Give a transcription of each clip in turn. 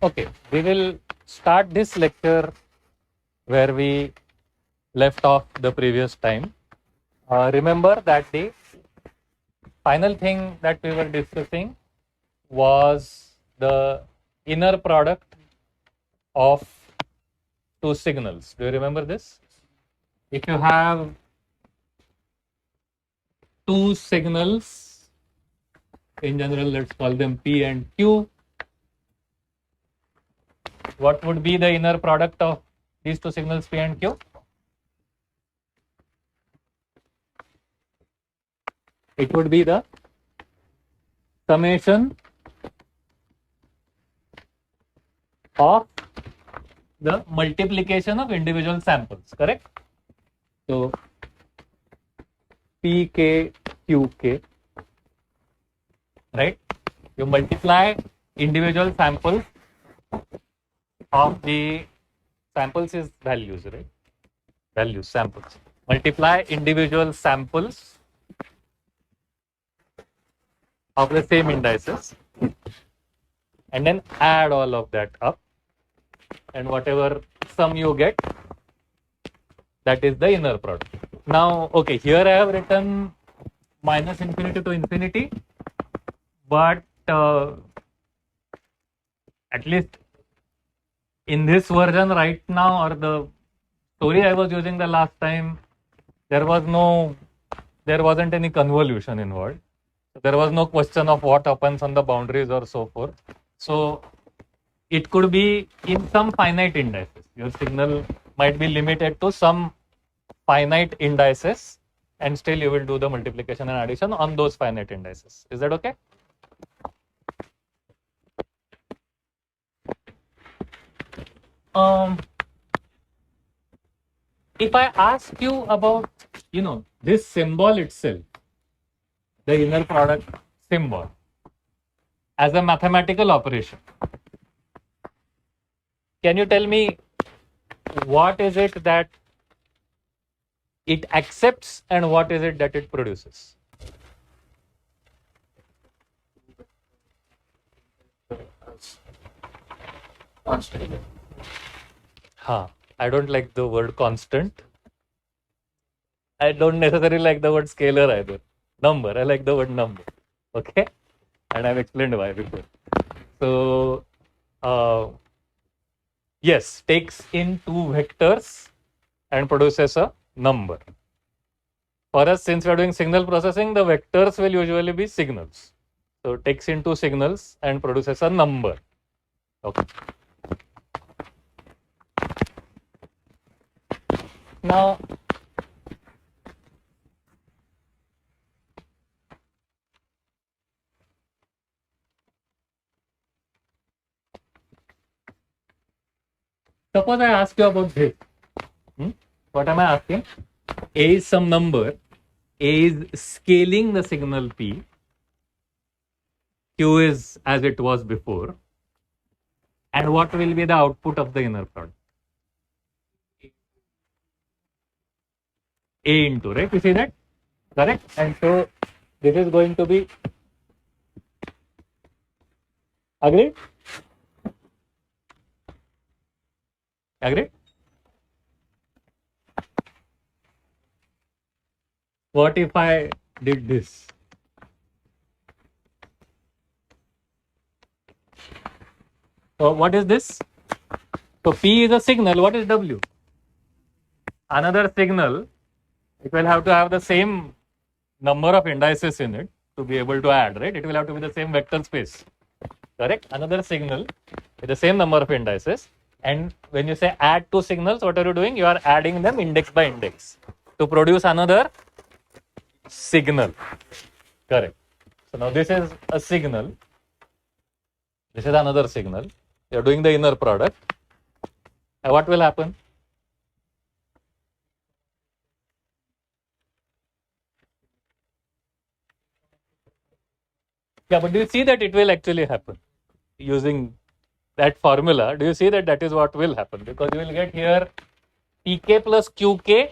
Okay, we will start this lecture where we left off the previous time. Remember that the final thing that we were discussing was the inner product of two signals. Do you remember this? If you have two signals, in general, let's call them P and Q. What would be the inner product of these two signals P and Q? It would be the summation of the multiplication of individual samples, correct? So Pk, Qk, right? You multiply individual samples of the samples is values, right? Values, samples. Multiply individual samples of the same indices and then add all of that up, and whatever sum you get, that is the inner product. Now, okay, here I have written minus infinity to infinity, but at least in this version right now, or the story I was using the last time, there wasn't any convolution involved. There was no question of what happens on the boundaries or so forth. So it could be in some finite indices. Your signal might be limited to some finite indices, and still you will do the multiplication and addition on those finite indices. Is that okay? If I ask you about, this symbol itself, the inner product symbol, as a mathematical operation, can you tell me what is it that it accepts and what is it that it produces? Constant. I don't like the word constant. I don't necessarily like the word scalar either. Number, I like the word number. Okay? And I've explained why before. So, yes, takes in two vectors and produces a number. For us, since we are doing signal processing, the vectors will usually be signals. So, takes in two signals and produces a number. Okay. Now, suppose I ask you about this. What am I asking? A is some number. A is scaling the signal P. Q is as it was before. And what will be the output of the inner product? A into, right? You see that? Correct? And so this is going to be, agreed? Agreed? What if I did this? So what is this? So P is a signal. What is W? Another signal. It will have to have the same number of indices in it to be able to add, right? It will have to be the same vector space. Correct? Another signal with the same number of indices. And when you say add two signals, what are you doing? You are adding them index by index to produce another signal. Correct. So now this is a signal. This is another signal. You are doing the inner product. And what will happen? Yeah, but do you see that it will actually happen using that formula? Do you see that that is what will happen? Because you will get here Pk plus Qk,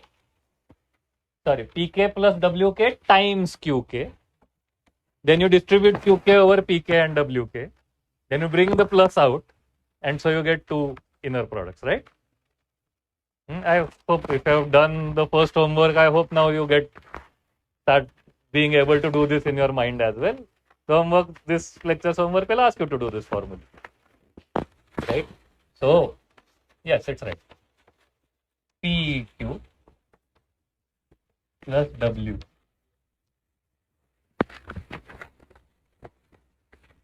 Pk plus Wk times Qk. Then you distribute Qk over Pk and Wk. Then you bring the plus out. and so you get two inner products, right? I hope if you have done the first homework, I hope now you start being able to do this in your mind as well. The homework, this lecture's homework will ask you to do this formula, right? So, yes, it's right. PQ plus W.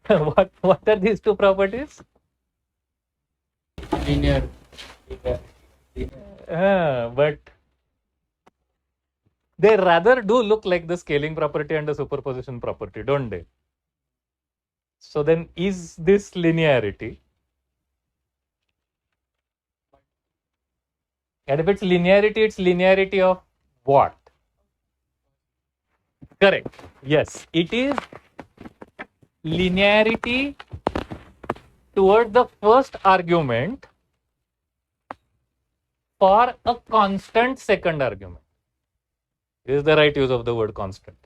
what are these two properties? Linear. But they rather do look like the scaling property and the superposition property, don't they? So then is this linearity? And if it's linearity of what? Correct. Yes, it is linearity toward the first argument for a constant second argument. This is the right use of the word constant.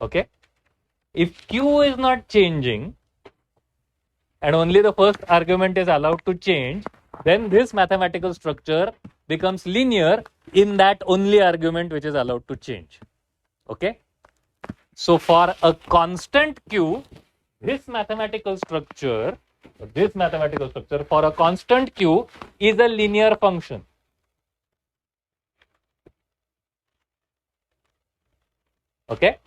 Okay. If Q is not changing and only the first argument is allowed to change, then this mathematical structure becomes linear in that only argument which is allowed to change. Okay. So for a constant Q, this mathematical structure for a constant Q is a linear function. Okay.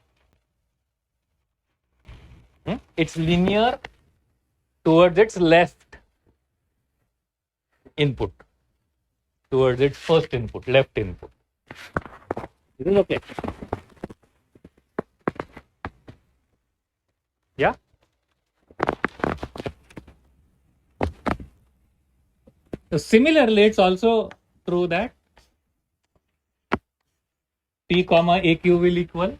It's linear towards its left input, towards its first input, left input. This is okay. Yeah. So similarly, it's also true that P comma AQ will equal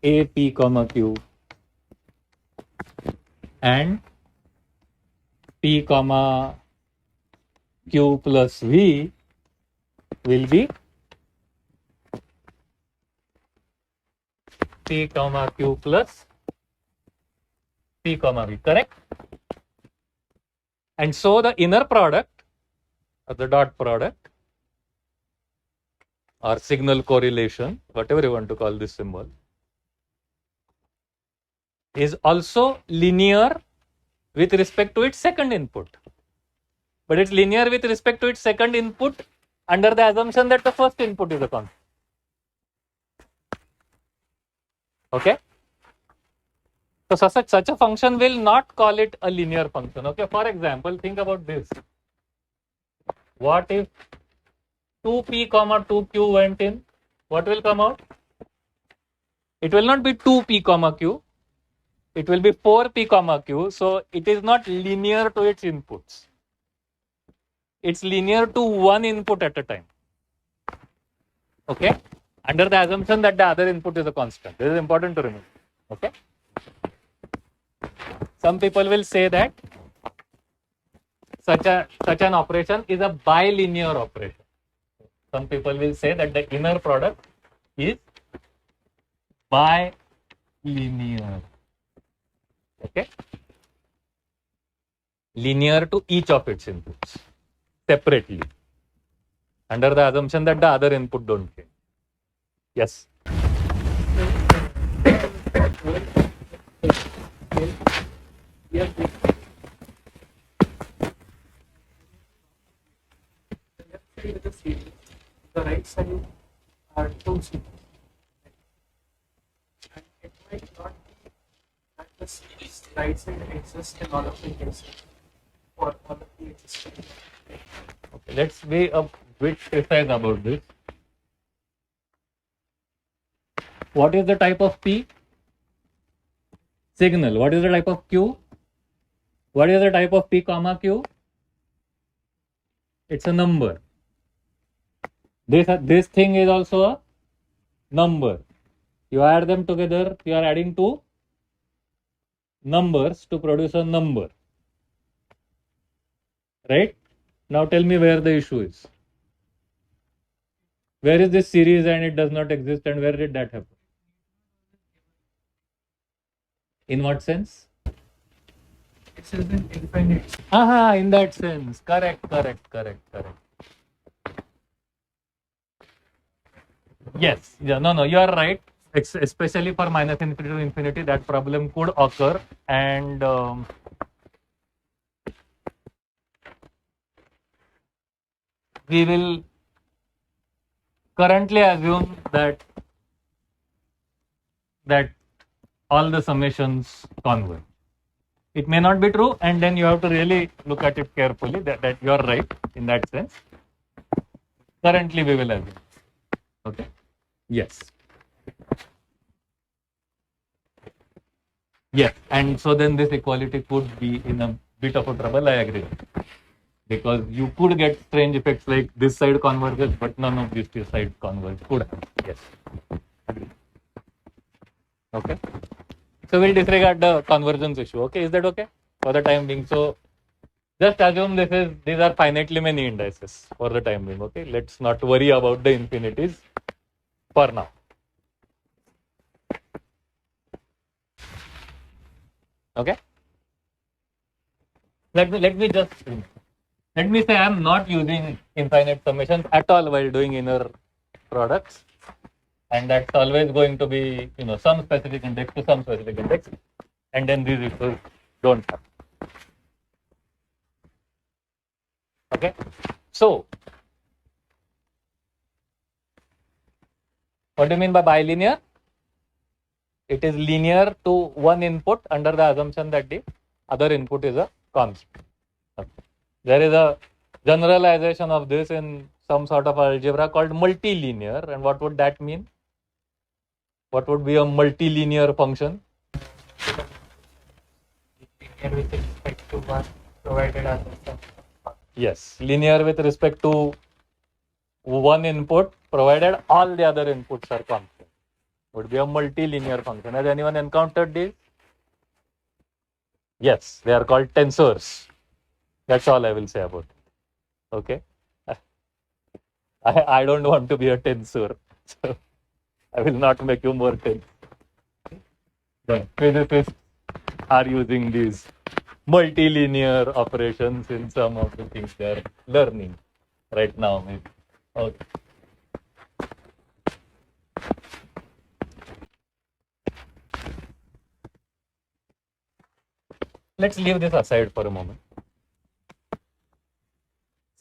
AP comma Q and P comma Q plus V will be P comma Q plus P comma V, correct? And so the inner product or the dot product or signal correlation, whatever you want to call this symbol, is also linear with respect to its second input. But it's linear with respect to its second input under the assumption that the first input is a constant. Okay. So such a function will not call it a linear function. Okay. For example, think about this. What if 2p comma 2q went in? What will come out? It will not be 2p comma q. It will be 4p comma q. So it is not linear to its inputs. It's linear to one input at a time. Okay. Under the assumption that the other input is a constant. This is important to remember. Okay. Some people will say that such an operation is a bilinear operation. Some people will say that the inner product is bilinear. Okay. Linear to each of its inputs separately, under the assumption that the other input don't change. Yes. Yes. The left side is the series. The right side are two series. And it might not be that the series right side exists in all of the cases or all of the existing. Okay, let's be a bit precise about this. What is the type of P? Signal. What is the type of Q? What is the type of P comma Q? It's a number. This thing is also a number. You add them together, you are adding two numbers to produce a number. Right? Now tell me where the issue is. Where is this series and it does not exist, and where did that happen? In what sense? It isn't infinite. Aha, in that sense. Correct. Yes. Yeah, no, you are right. Especially for minus infinity to infinity, that problem could occur. And we will currently assume that all the summations converge. It may not be true, and then you have to really look at it carefully that you are right in that sense. Currently, we will assume. Okay. Yes. Yes. And so then this equality could be in a bit of a trouble. I agree. Because you could get strange effects like this side converges, but none of these two sides converge. Could have. Yes. Agree. Okay. So we'll disregard the convergence issue. Okay. Is that okay? For the time being. So just assume these are finitely many indices for the time being. Okay. Let's not worry about the infinities for now. Okay. Let me say I'm not using infinite summations at all while doing inner products, and that's always going to be some specific index to some specific index, and then these equals don't have. Okay. So what do you mean by bilinear? It is linear to one input under the assumption that the other input is a constant. Okay. There is a generalization of this in some sort of algebra called multilinear. And what would that mean? What would be a multilinear function? Linear with respect to one provided assumption. Yes, linear with respect to one input provided all the other inputs are constant. Would be a multilinear function. Has anyone encountered these? Yes, they are called tensors. That's all I will say about it. Okay. I don't want to be a tensor, so I will not make you more tense. But physicists are using these multilinear operations in some of the things they are learning right now. Maybe. Okay. Let's leave this aside for a moment.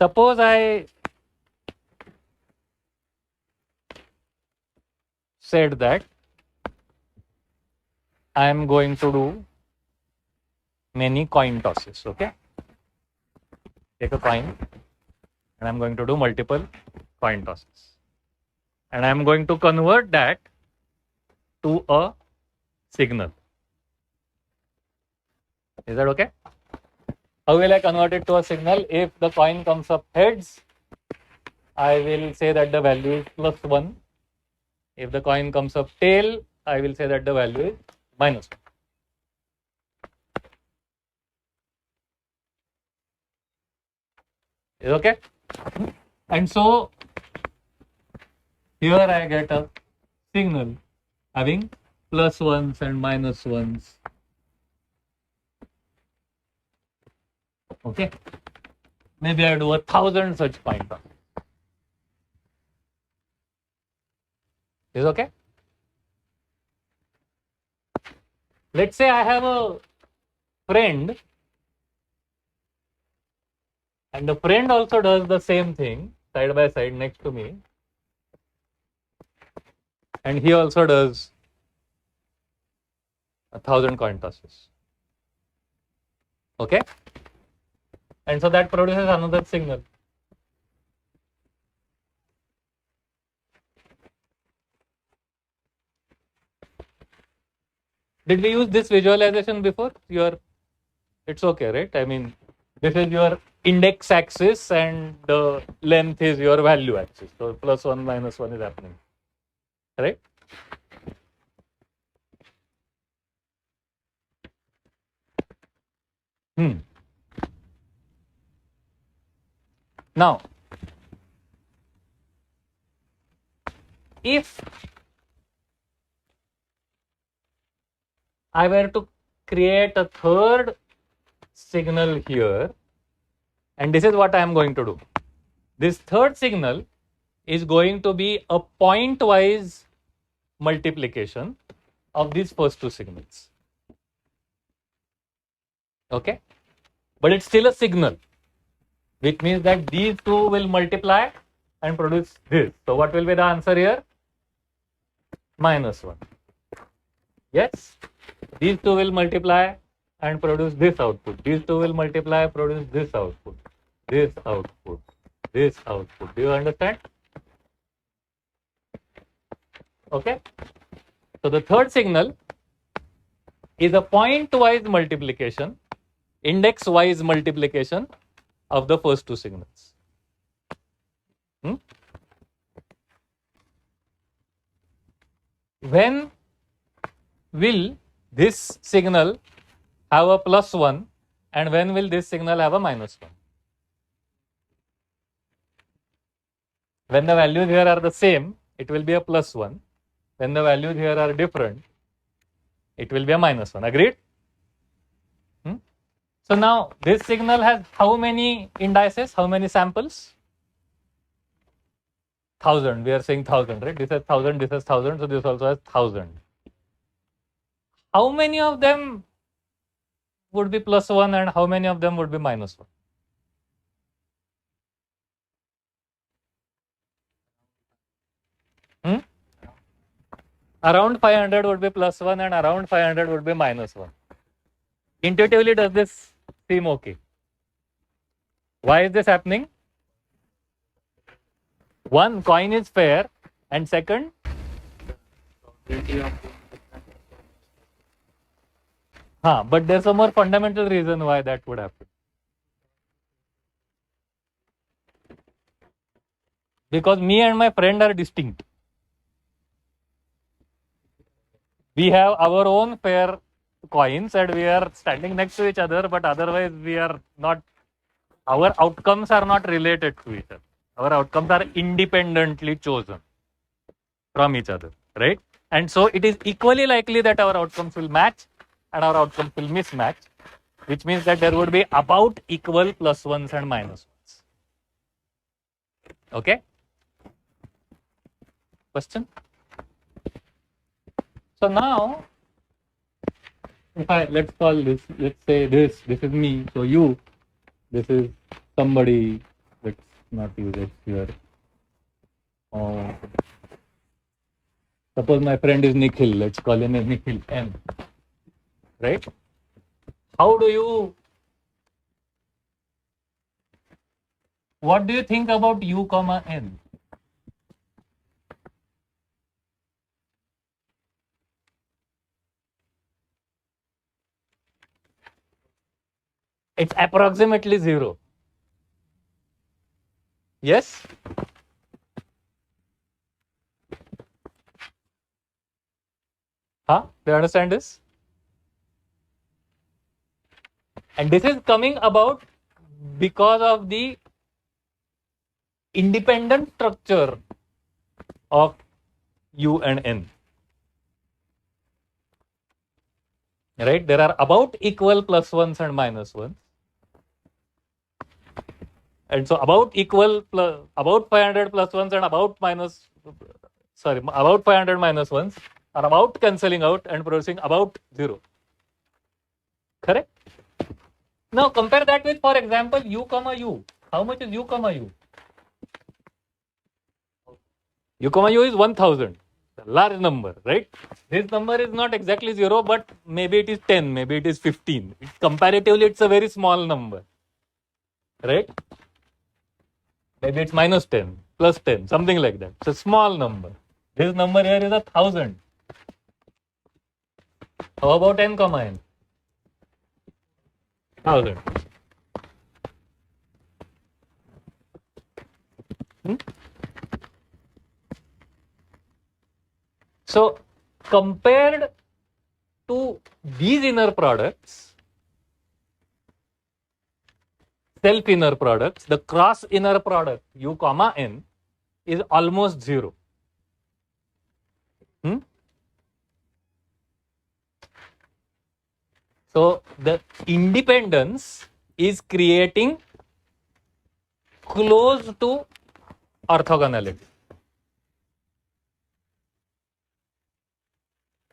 Suppose I said that I am going to do many coin tosses. Okay. Take a coin and I'm going to do multiple coin tosses. And I'm going to convert that to a signal. Is that okay? How will I convert it to a signal? If the coin comes up heads, I will say that the value is +1. If the coin comes up tail, I will say that the value is -1. Is okay? And so here I get a signal having +1s and -1s. Okay. Maybe I do 1,000 such coin tosses. Is okay? Let's say I have a friend, and the friend also does the same thing side by side next to me, and he also does 1,000 coin tosses. Okay? And so that produces another signal. Did we use this visualization before? It's okay, right? I mean, this is your index axis and the length is your value axis. So +1, -1 is happening, right? Now, if I were to create a third signal here, and this is what I am going to do. This third signal is going to be a pointwise multiplication of these first two signals. Okay? But it's still a signal, which means that these two will multiply and produce this. So what will be the answer here? -1. Yes? These two will multiply and produce this output. These two will multiply, produce this output, this output, this output. Do you understand? Okay? So the third signal is a point-wise multiplication, index-wise multiplication of the first two signals. When will this signal have a +1 and when will this signal have a -1? When the values here are the same, it will be a +1. When the values here are different, it will be a -1. Agreed? So now this signal has how many indices, how many samples? 1000. We are saying 1000, right? This has 1000, this has 1000, so this also has 1000. How many of them would be +1 and how many of them would be -1? Around 500 would be +1 and around 500 would be -1. Intuitively, does this seem okay? Why is this happening? One, coin is fair, and second, but there's a more fundamental reason why that would happen. Because me and my friend are distinct. We have our own fair coins and we are standing next to each other, but otherwise we are not, our outcomes are not related to each other. Our outcomes are independently chosen from each other, right? And so it is equally likely that our outcomes will match and our outcomes will mismatch, which means that there would be about equal +1s and -1s. Okay? Question? So now, if let's call this, let's say this is me, so you, this is somebody, let's not use it here. Suppose my friend is Nikhil, let's call him as Nikhil N. Right? What do you think about U, N? It's approximately 0. Yes? Do you understand this? And this is coming about because of the independent structure of U and N. Right? There are about equal +1s and -1s. And so about 500 +1s and about 500 -1s are about cancelling out and producing about 0. Correct? Now compare that with, for example, U, U. How much is U, U? U, U is 1000. Large number, right? This number is not exactly 0, but maybe it is 10, maybe it is 15. Comparatively, it's a very small number, right? Maybe it's -10, +10, something like that. It's a small number. This number here is 1000. How about N, N? 1000. So, compared to these inner products, self inner products, the cross inner product U, N is almost 0. So the independence is creating close to orthogonality.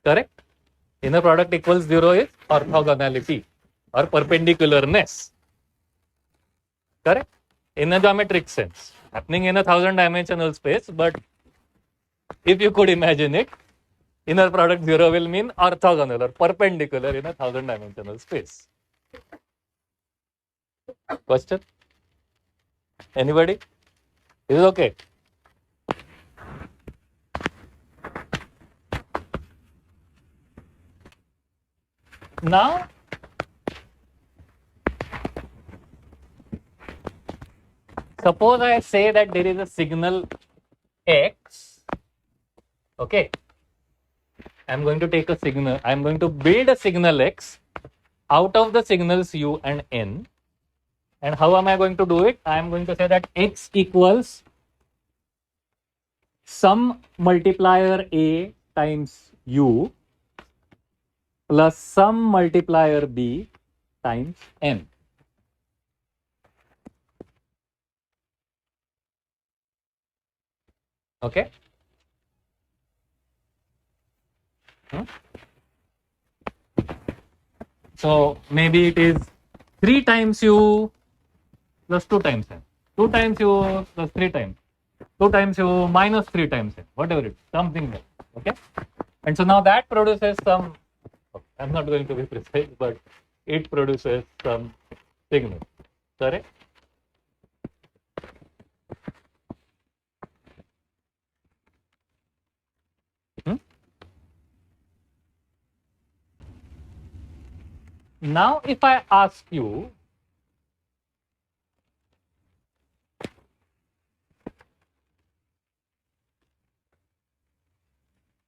Correct? Inner product equals 0 is orthogonality or perpendicularness. Correct? In a geometric sense, happening in a 1000-dimensional space, but if you could imagine it, inner product 0 will mean orthogonal or perpendicular in a 1000-dimensional space. Question? Anybody? Is it okay? Now, suppose I say that there is a signal X. Okay. I'm going to take a signal. I'm going to build a signal X out of the signals U and N. And how am I going to do it? I am going to say that X equals some multiplier A times U plus some multiplier B times N. Okay? So maybe it is 3 times U plus 2 times N. 2 times U plus 3 times. 2 times U minus 3 times N. Whatever it is. Something like that. Okay? And so now that produces some, I'm not going to be precise, but it produces some signal. Correct? Now, if I ask you,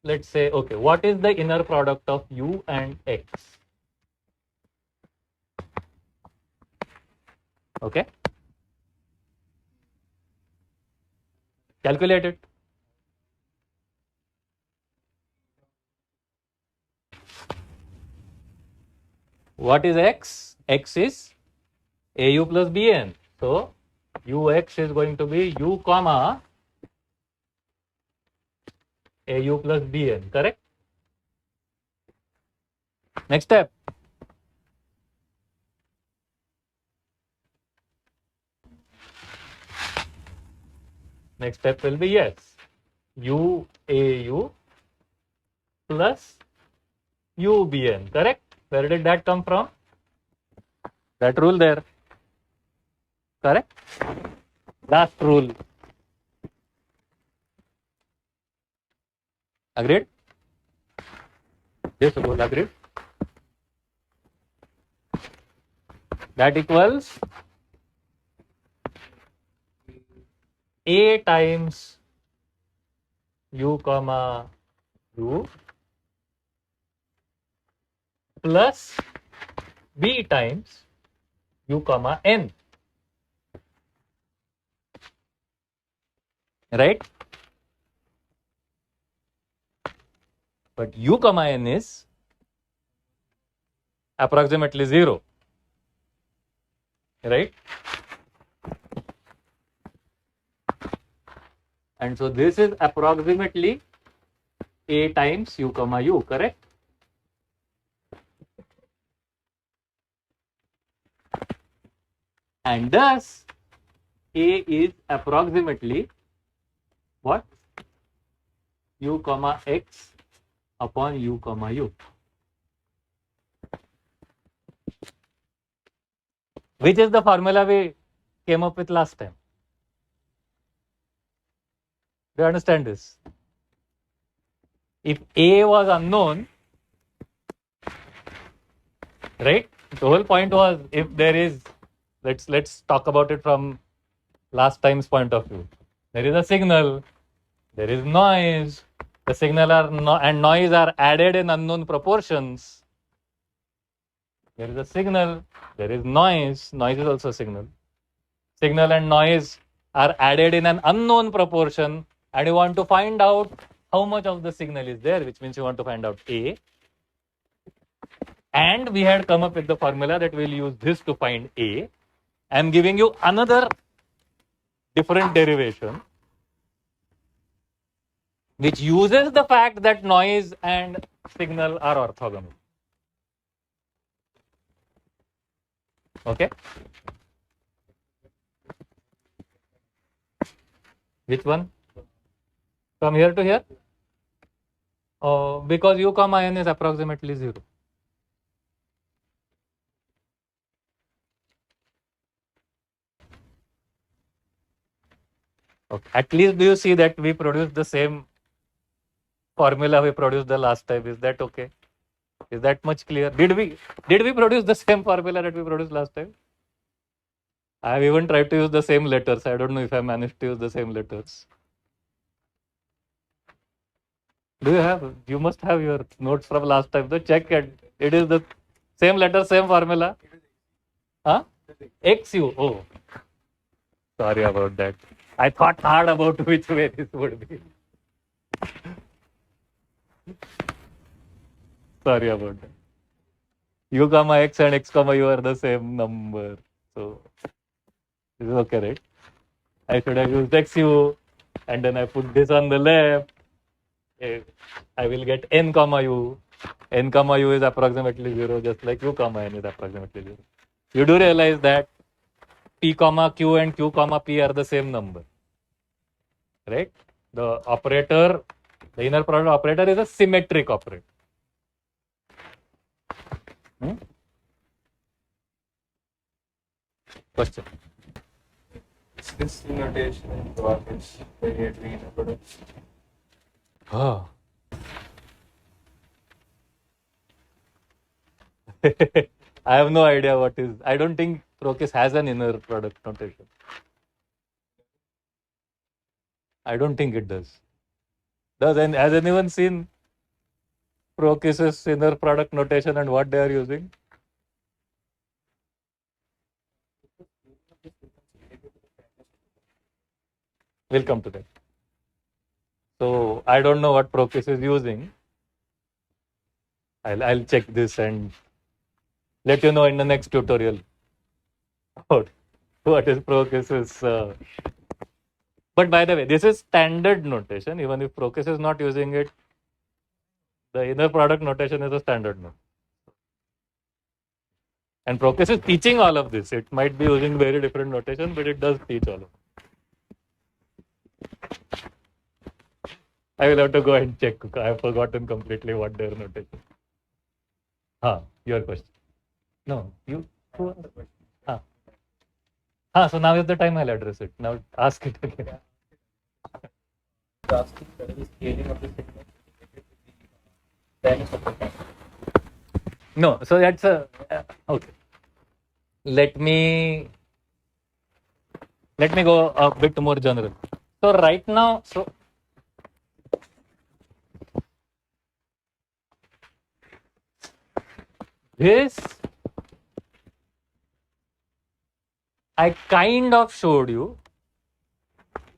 let's say, okay, what is the inner product of U and X? Okay. Calculate it. What is X? X is AU plus BN. So, UX is going to be U comma AU plus BN. Correct? Next step. Next step will be yes. UAU plus UBN. Correct? Where did that come from? That rule there. Correct? Last rule. Agreed? Yes, rule agreed. That equals A times U comma U plus B times U comma N. Right? But U comma N is approximately 0. Right? And so this is approximately A times U comma U, correct? And thus A is approximately what? U comma X upon U comma U. Which is the formula we came up with last time? Do you understand this? If A was unknown, right? The whole point was if there is, let's talk about it from last time's point of view. There is a signal, there is noise, the signal and noise are added in unknown proportions. There is a signal, there is noise is also a signal. Signal and noise are added in an unknown proportion, and you want to find out how much of the signal is there, which means you want to find out A. And we had come up with the formula that we'll use this to find A. I'm giving you another different derivation which uses the fact that noise and signal are orthogonal. Okay? Which one? From here to here? Because u comma n is approximately 0. Okay. At least do you see that we produced the same formula we produced the last time? Is that okay? Is that much clear? Did we produce the same formula that we produced last time? I have even tried to use the same letters. I don't know if I managed to use the same letters. Do you have? You must have your notes from last time. So check it. It is the same letter, same formula. Huh? XU. Oh, sorry about that. I thought hard about which way this would be. Sorry about that. U comma x and x comma u are the same number. So this is okay, right? I should have used xu and then I put this on the left. I will get n comma u. N comma u is approximately 0, just like u comma n is approximately 0. You do realize that p comma q and q comma p are the same number, right? The operator, the inner product operator is a symmetric operator. Question? Is this notation in brackets linearity inner product? Oh. I have no idea what is. I don't think Process has an inner product notation. I don't think it does. Has anyone seen Process's inner product notation and what they are using? We'll come to that. So I don't know what Process is using. I'll check this and let you know in the next tutorial what is Process's. But by the way, this is standard notation. Even if Process is not using it, the inner product notation is a standard note. And Process is teaching all of this. It might be using very different notation, but it does teach all of it. I will have to go and check. I have forgotten completely what their notation. Your question. No, you. Who asked the question? So now is the time I'll address it. Now ask it again. Asking whether the scaling of the signal is the No, so that's okay. Let me go a bit more general. So right now, this I kind of showed you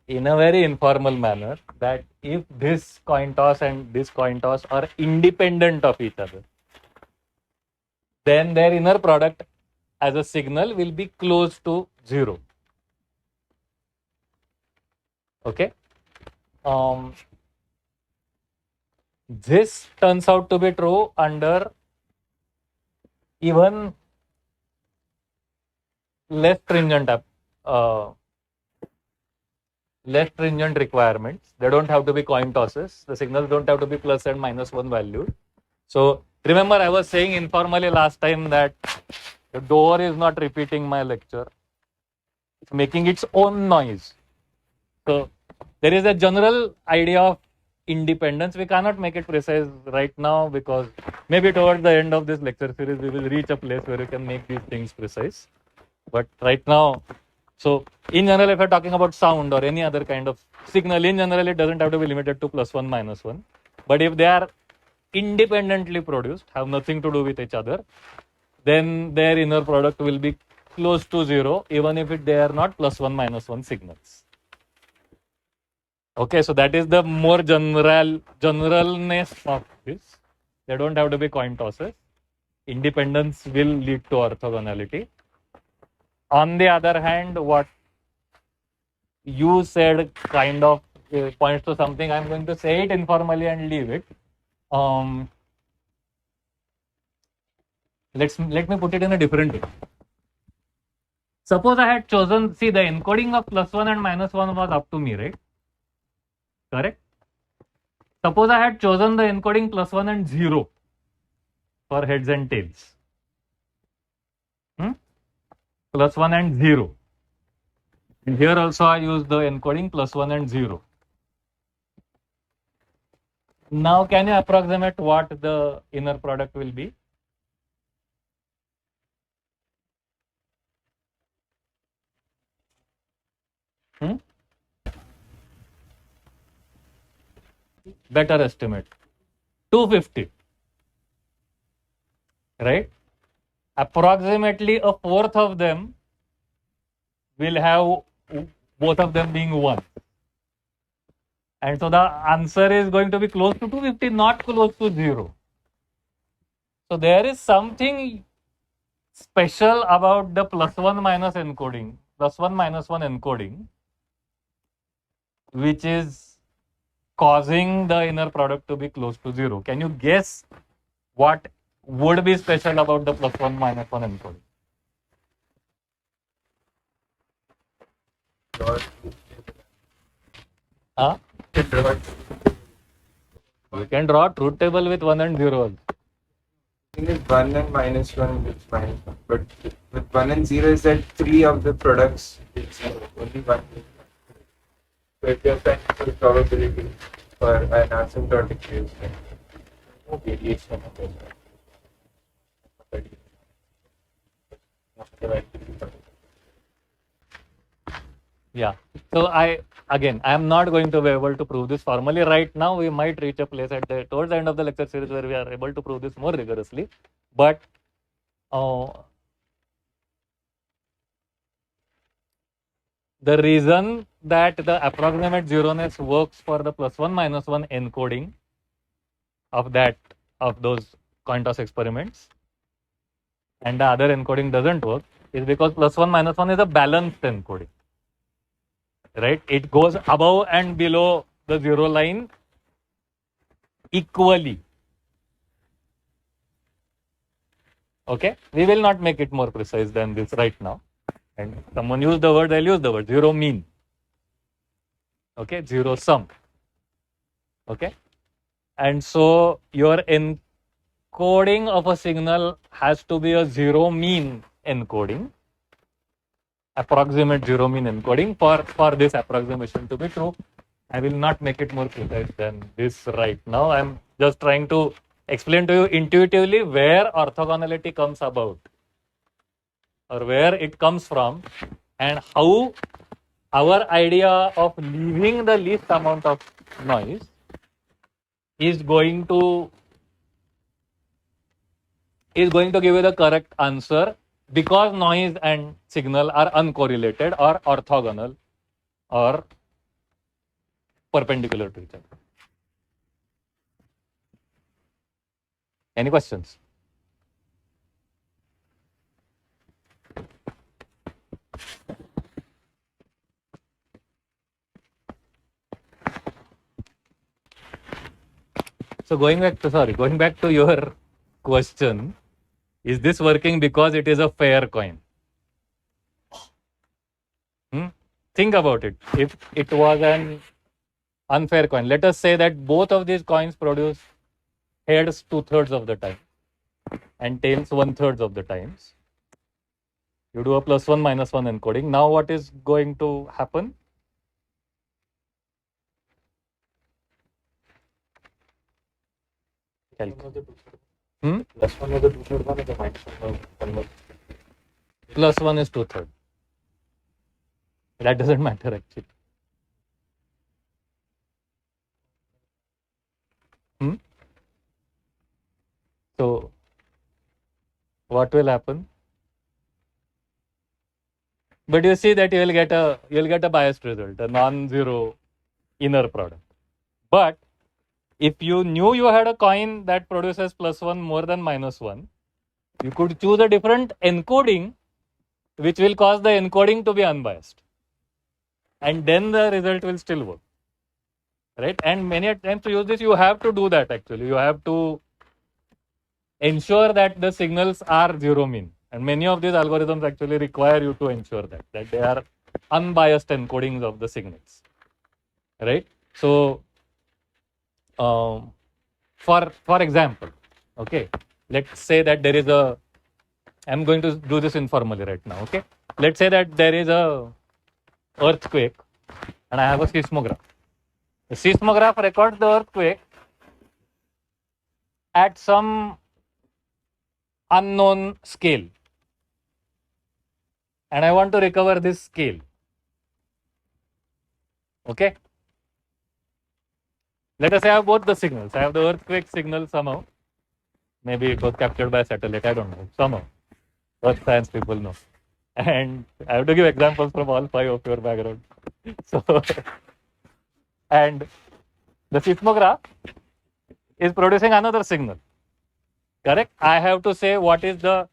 in a very informal manner that if this coin toss and this coin toss are independent of each other, then their inner product as a signal will be close to 0. Okay. This turns out to be true under even less stringent requirements. They don't have to be coin tosses. The signals don't have to be plus and minus 1 value. So remember, I was saying informally last time that the door is not repeating my lecture. It's making its own noise. So there is a general idea of independence. We cannot make it precise right now because maybe towards the end of this lecture series, we will reach a place where we can make these things precise. But right now, so in general, if you're talking about sound or any other kind of signal, in general, it doesn't have to be limited to plus 1, minus 1. But if they are independently produced, have nothing to do with each other, then their inner product will be close to 0, even if they are not plus 1, minus 1 signals. Okay, so that is the more generalness of this. They don't have to be coin tosses. independence will lead to orthogonality. On the other hand, what you said kind of points to something. I'm going to say it informally and leave it. Let me put it in a different way. Suppose I had chosen, see, the encoding of +1 and -1 was up to me, right? Correct? Suppose I had chosen the encoding +1 and 0 for heads and tails. +1 and 0. And here also I use the encoding +1 and 0. Now can you approximate what the inner product will be? Better estimate. 250. Right? Approximately a fourth of them will have both of them being 1. And so the answer is going to be close to 250, not close to 0. So there is something special about the +1 minus encoding, +1 -1 encoding, which is causing the inner product to be close to 0. Can you guess what would be special about the +1 -1 encoding? Huh? You can draw a truth table with 1 and 0 also. I think it's 1 and -1 is -1. But with 1 and 0 is that 3 of the products is 0. Only 1 is 1. So if you're trying to put probability for an asymptotic case, then no variation of it. Yeah. So I am not going to be able to prove this formally right now. We might reach a place towards the end of the lecture series where we are able to prove this more rigorously. But the reason that the approximate zeroness works for the +1 -1 encoding of those coin toss experiments and the other encoding doesn't work is because +1 -1 is a balanced encoding. Right? It goes above and below the 0 line equally. Okay? We will not make it more precise than this right now. And someone used the word, I'll use the word, 0 mean. Okay? 0 sum. Okay? And so your encoding of a signal has to be a 0 mean encoding. Approximate 0 mean encoding for this approximation to be true. I will not make it more precise than this right now. I'm just trying to explain to you intuitively where orthogonality comes about or where it comes from and how our idea of leaving the least amount of noise is going to give you the correct answer because noise and signal are uncorrelated or orthogonal or perpendicular to each other. Any questions? So going back to your question, is this working because it is a fair coin? Think about it. If it was an unfair coin, let us say that both of these coins produce heads 2/3 of the time and tails 1/3 of the times. You do a +1 -1 encoding. Now what is going to happen? +1 is the 2/3 one, the -1 +1 is 2/3. That doesn't matter actually. So what will happen? But you see that you'll get a biased result, a non-zero inner product. But if you knew you had a coin that produces +1 more than -1, You could choose a different encoding which will cause the encoding to be unbiased. And then the result will still work. Right? And many times to use this, you have to do that actually. You have to ensure that the signals are zero mean. And many of these algorithms actually require you to ensure that they are unbiased encodings of the signals. Right? So, for example, okay, let's say that there is a, I'm going to do this informally right now, okay. Let's say that there is a earthquake and I have a seismograph. The seismograph records the earthquake at some unknown scale. And I want to recover this scale. Okay. Let us say I have both the signals. I have the earthquake signal somehow. Maybe it was captured by satellite. I don't know. Somehow. Earth science people know. And I have to give examples from all 5 of your background. So, and the seismograph is producing another signal. Correct? I have to say what is the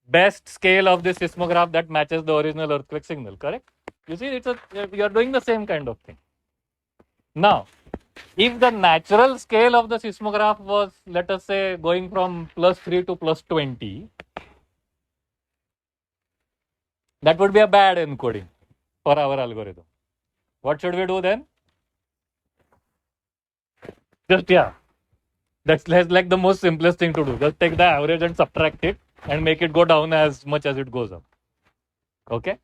best scale of this seismograph that matches the original earthquake signal. Correct? You see, you are doing the same kind of thing. Now, if the natural scale of the seismograph was, let us say, going from +3 to +20, that would be a bad encoding for our algorithm. What should we do then? Just, yeah, that's like the most simplest thing to do. Just take the average and subtract it and make it go down as much as it goes up. Okay?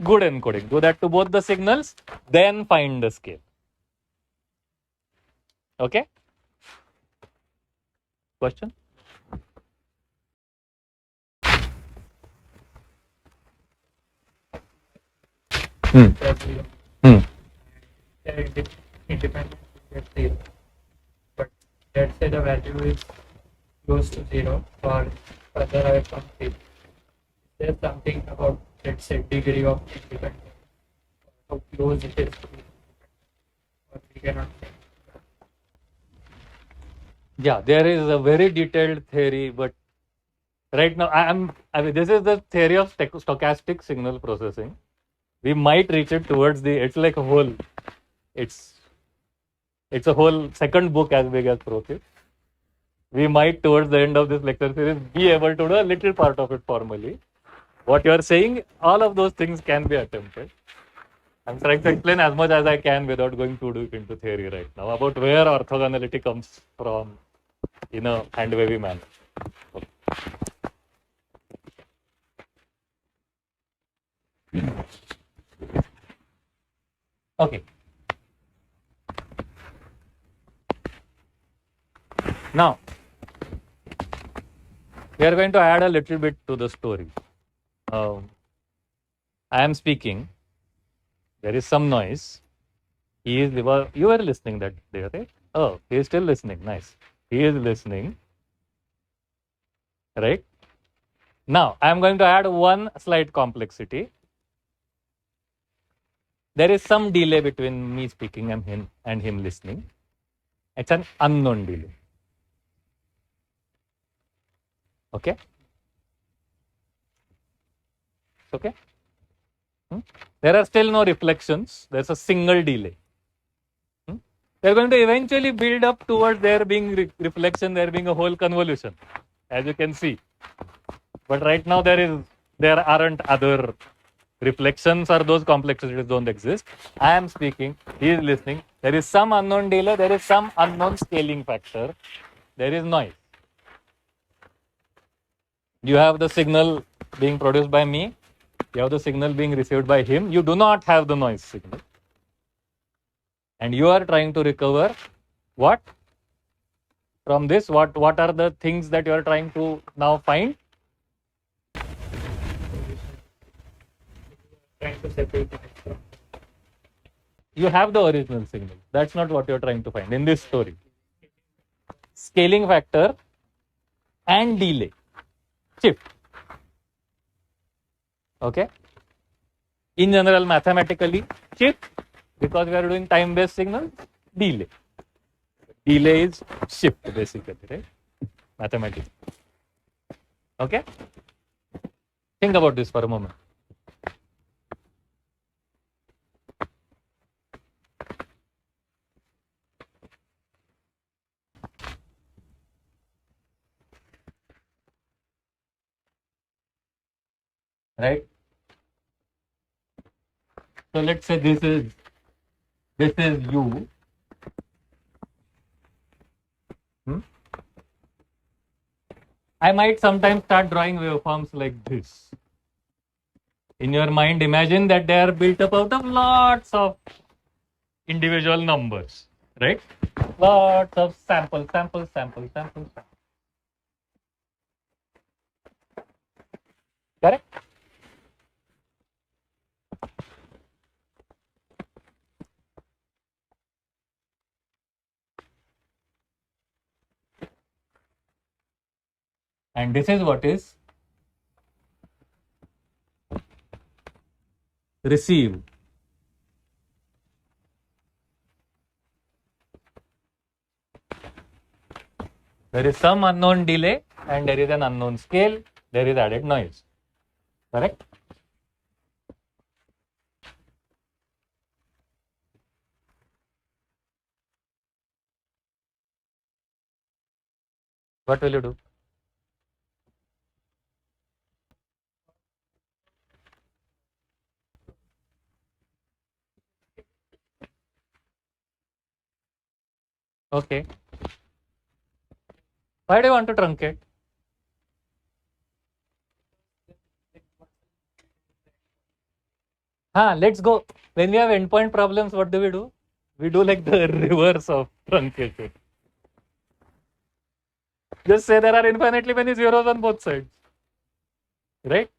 Good encoding. Do that to both the signals, then find the scale. Okay? Question? Independent get 0. But let's say the value is close to 0 or further away from 3. There's something about, let's say, degree of independence, how close it is to be independent, or we cannot say. Yeah, there is a very detailed theory, but right now I mean, this is the theory of stochastic signal processing. We might reach it towards the, it's like a whole, it's a whole second book as big as Process. We might towards the end of this lecture series be able to do a little part of it formally. What you are saying, all of those things can be attempted. I'm trying to explain as much as I can without going too deep into theory right now about where orthogonality comes from in a hand-wavy manner. Okay. Now, we are going to add a little bit to the story. I am speaking. There is some noise. You were listening that day, right? Oh, he is still listening. Nice. He is listening. Right? Now, I am going to add one slight complexity. There is some delay between me speaking and him listening. It's an unknown delay. Okay? Okay? There are still no reflections. There's a single delay. They're going to eventually build up towards there being reflection, there being a whole convolution, as you can see. But right now there aren't other reflections, or those complexities don't exist. I am speaking, he is listening. There is some unknown delay, there is some unknown scaling factor, there is noise. You have the signal being produced by me, you have the signal being received by him. You do not have the noise signal. And you are trying to recover what? From this, what are the things that you are trying to now find? Trying to separate it from. You have the original signal. That's not what you're trying to find in this story. Scaling factor and delay. Shift. Okay? In general, mathematically, shift, because we are doing time-based signal, delay. Delay is shift, basically, right? Mathematically. Okay? Think about this for a moment. Right? So let's say this is U. I might sometimes start drawing waveforms like this. In your mind, imagine that they are built up out of lots of individual numbers, right? Lots of samples. Correct? And this is what is received. There is some unknown delay and there is an unknown scale. There is added noise. Correct? What will you do? Okay. Why do you want to truncate? Let's go. When we have endpoint problems, what do? We do like the reverse of truncated. Just say there are infinitely many zeros on both sides. Right?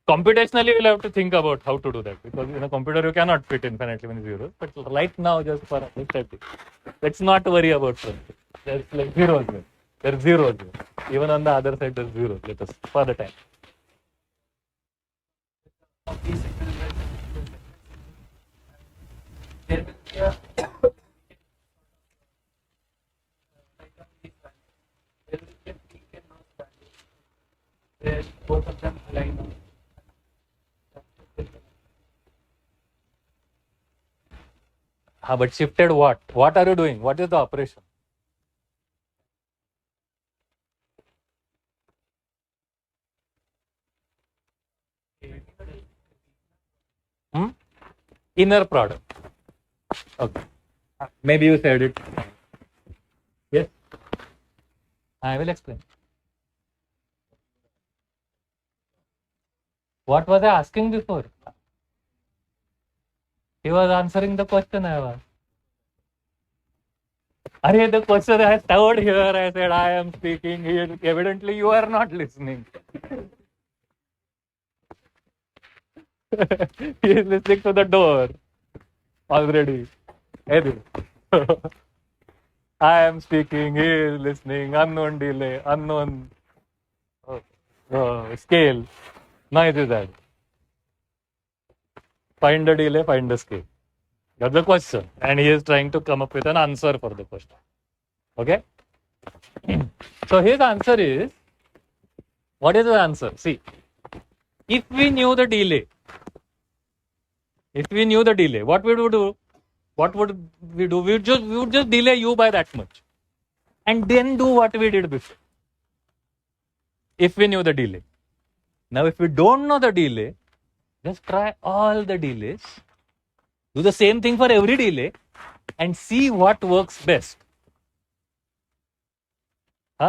Computationally, we'll have to think about how to do that, because in a computer you cannot fit infinitely many zeros. But right now, just for understanding, let's not worry about truncate. There's like zeros here. There's zeros here. Even on the other side, there's zeros. Let us, for the time. Of these signals, there will be a like on these values, there will be a peak and notch value where both of them align on. But shifted what? What are you doing? What is the operation? Inner product. Okay. Maybe you said it. Yes. I will explain. What was I asking before? He was answering the question I was. The question I stood here, I said, I am speaking here. Evidently, you are not listening. He is listening to the door already. I am speaking, he is listening, unknown delay, unknown scale. Noise is that. Find the delay, find the scale. That's the question. And he is trying to come up with an answer for the question. Okay? So his answer is, what is the answer? See, if we knew the delay, what would we do? What would we do? We would just delay u by that much. And then do what we did before. If we knew the delay. Now, if we don't know the delay, just try all the delays. Do the same thing for every delay and see what works best.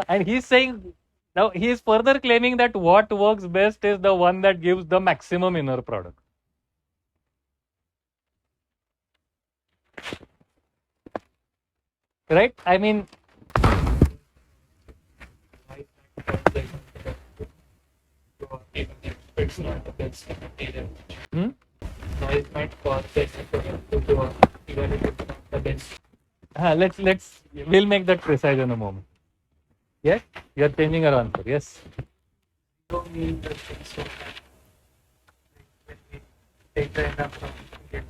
And he's saying, now he is further claiming that what works best is the one that gives the maximum inner product. Right? I mean, Even if it's not the best material. Noise might cause the signal to go up, even if it's not the best. we'll make that precise in a moment. Yes? You are changing your answer. Yes? Don't need the things so when we take the enough from it.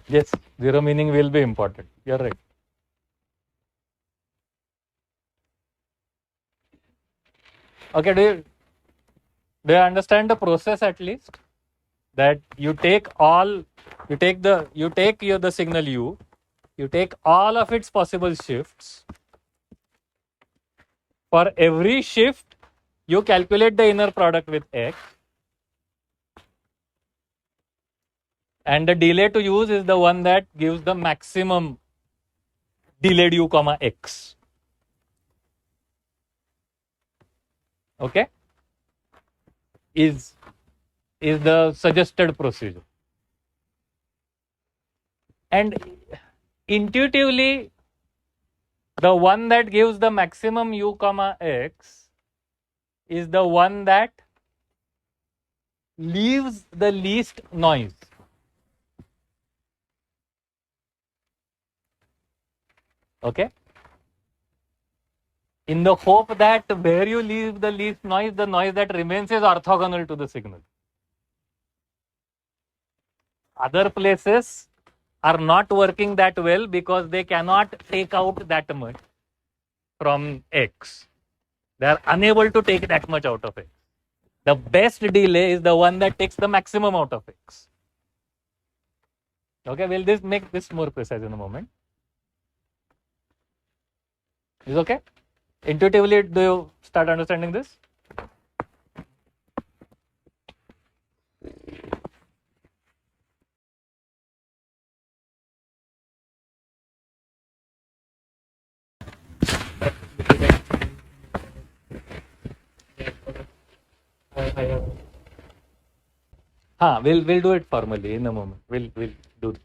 Yes, zero meaning will be important. You're right. Okay, do you understand the process at least? That you take the signal u, you take all of its possible shifts. For every shift, you calculate the inner product with x, and the delay to use is the one that gives the maximum delayed u comma x. Okay, is the suggested procedure. And intuitively, the one that gives the maximum u comma x is the one that leaves the least noise. Okay, in the hope that where you leave the least noise, the noise that remains is orthogonal to the signal. Other places are not working that well because they cannot take out that much from x. They are unable to take that much out of x. The best delay is the one that takes the maximum out of x. Okay, we'll make this more precise in a moment. Is okay? Intuitively, do you start understanding this? We'll do it formally in a moment. We'll do this.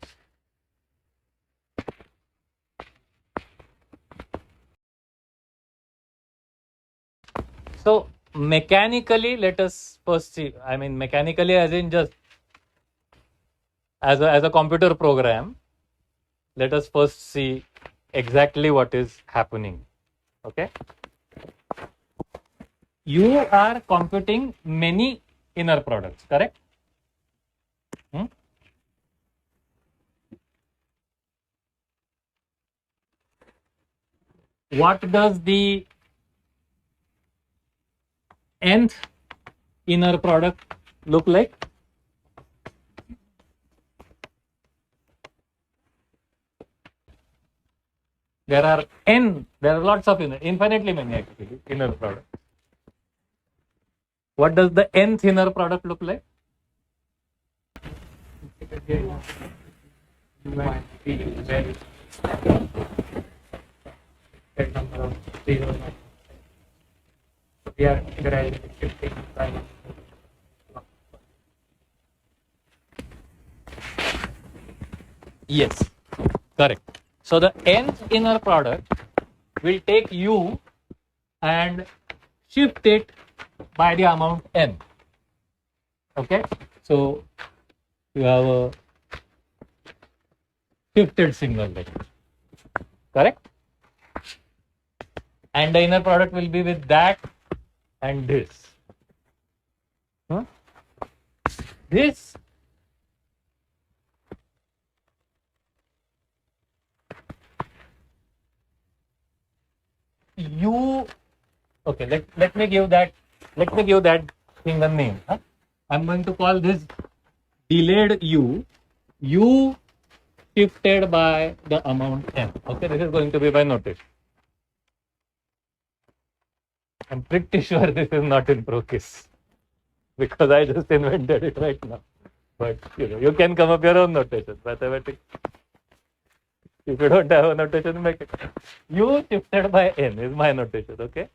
So mechanically, let us first see. I mean, mechanically, as in just as a computer program. Let us first see exactly what is happening. Okay. You are computing many inner products, correct? What does the nth inner product look like? There are lots of infinitely many actually inner products. What does the nth inner product look like? We are gradually shifting by Yes, correct. So the nth inner product will take u and shift it by the amount n. Okay, so you have a shifted signal like this. Correct? And the inner product will be with that and this. This u, okay, let me give that thing a name. I'm going to call this delayed u shifted by the amount n. Okay, this is going to be my notation. I'm pretty sure this is not in Process because I just invented it right now. But you can come up your own notation. Mathematics. If you don't have a notation, make it. U shifted by n is my notation. Okay.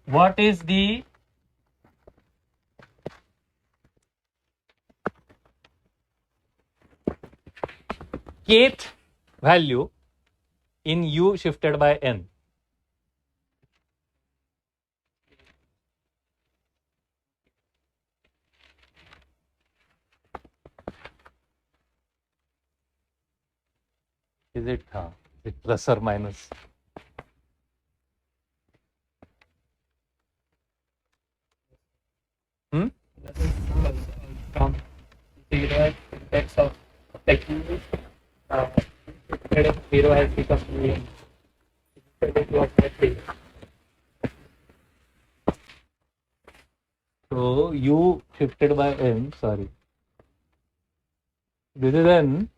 What is the kth value in u shifted by n? Is it plus or minus? 0 has become V. That is what I think. So u shifted by n, sorry. This is n.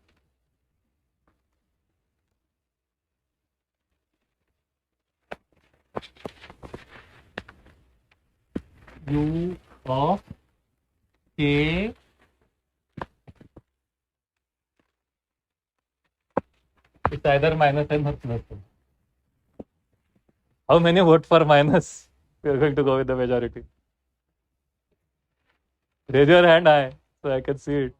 U of k it's either minus n or plus n. How many vote for minus? We are going to go with the majority. Raise your hand high so I can see it.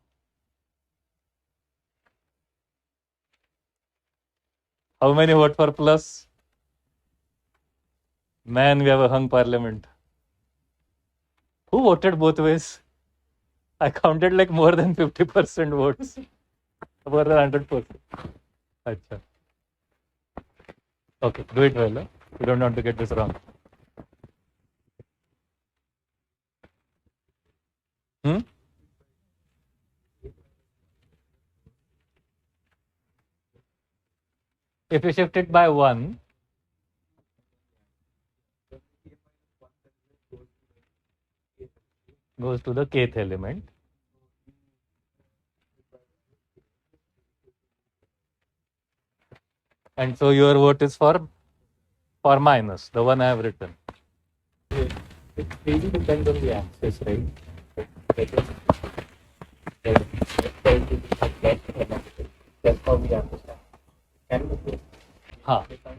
How many vote for plus? Man, we have a hung parliament. Who voted both ways? I counted like more than 50% votes. More than 100%. Achha. Okay, do it well. Huh? We don't want to get this wrong. If you shift it by 1, goes to the kth element. And so your vote is for minus, the one I have written. It really depends on the axis, right? That's how we understand.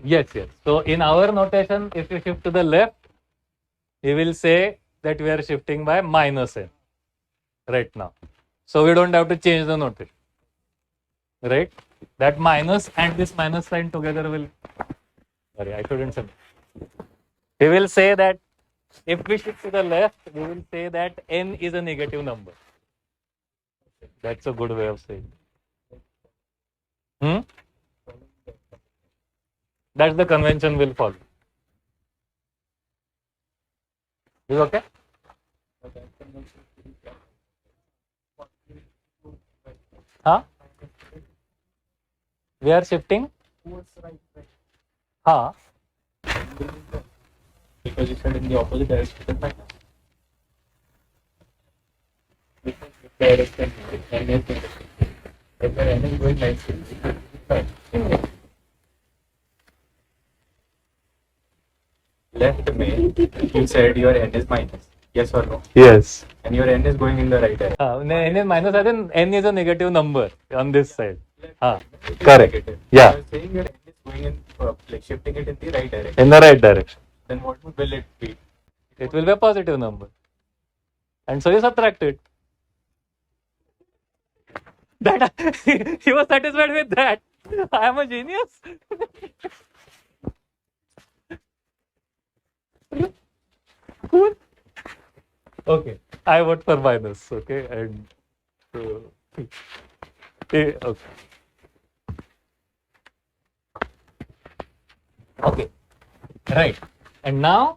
Yes. So in our notation, if you shift to the left, we will say that we are shifting by minus n right now. So we don't have to change the notation. Right? That minus and this minus sign together will, sorry, I shouldn't say. We will say that if we shift to the left, we will say that n is a negative number. That's a good way of saying it. That's the convention we'll follow. Is okay? Huh? We are shifting? Huh? Because you said in the opposite direction, then minus. Direction, n is negative. If your n is going nicely, left main, you said your n is minus. Yes or no? Yes. And your n is going in the right direction. N is minus, as in n is a negative number on this side. Correct. Yeah. You are saying your n is going in, like shifting it in the right direction. In the right direction. Then what will it be? It will be a positive number. And so you subtract it. That he was satisfied with that. I am a genius. Cool. Okay. I vote for minus. Okay. And okay. Okay. Right. And now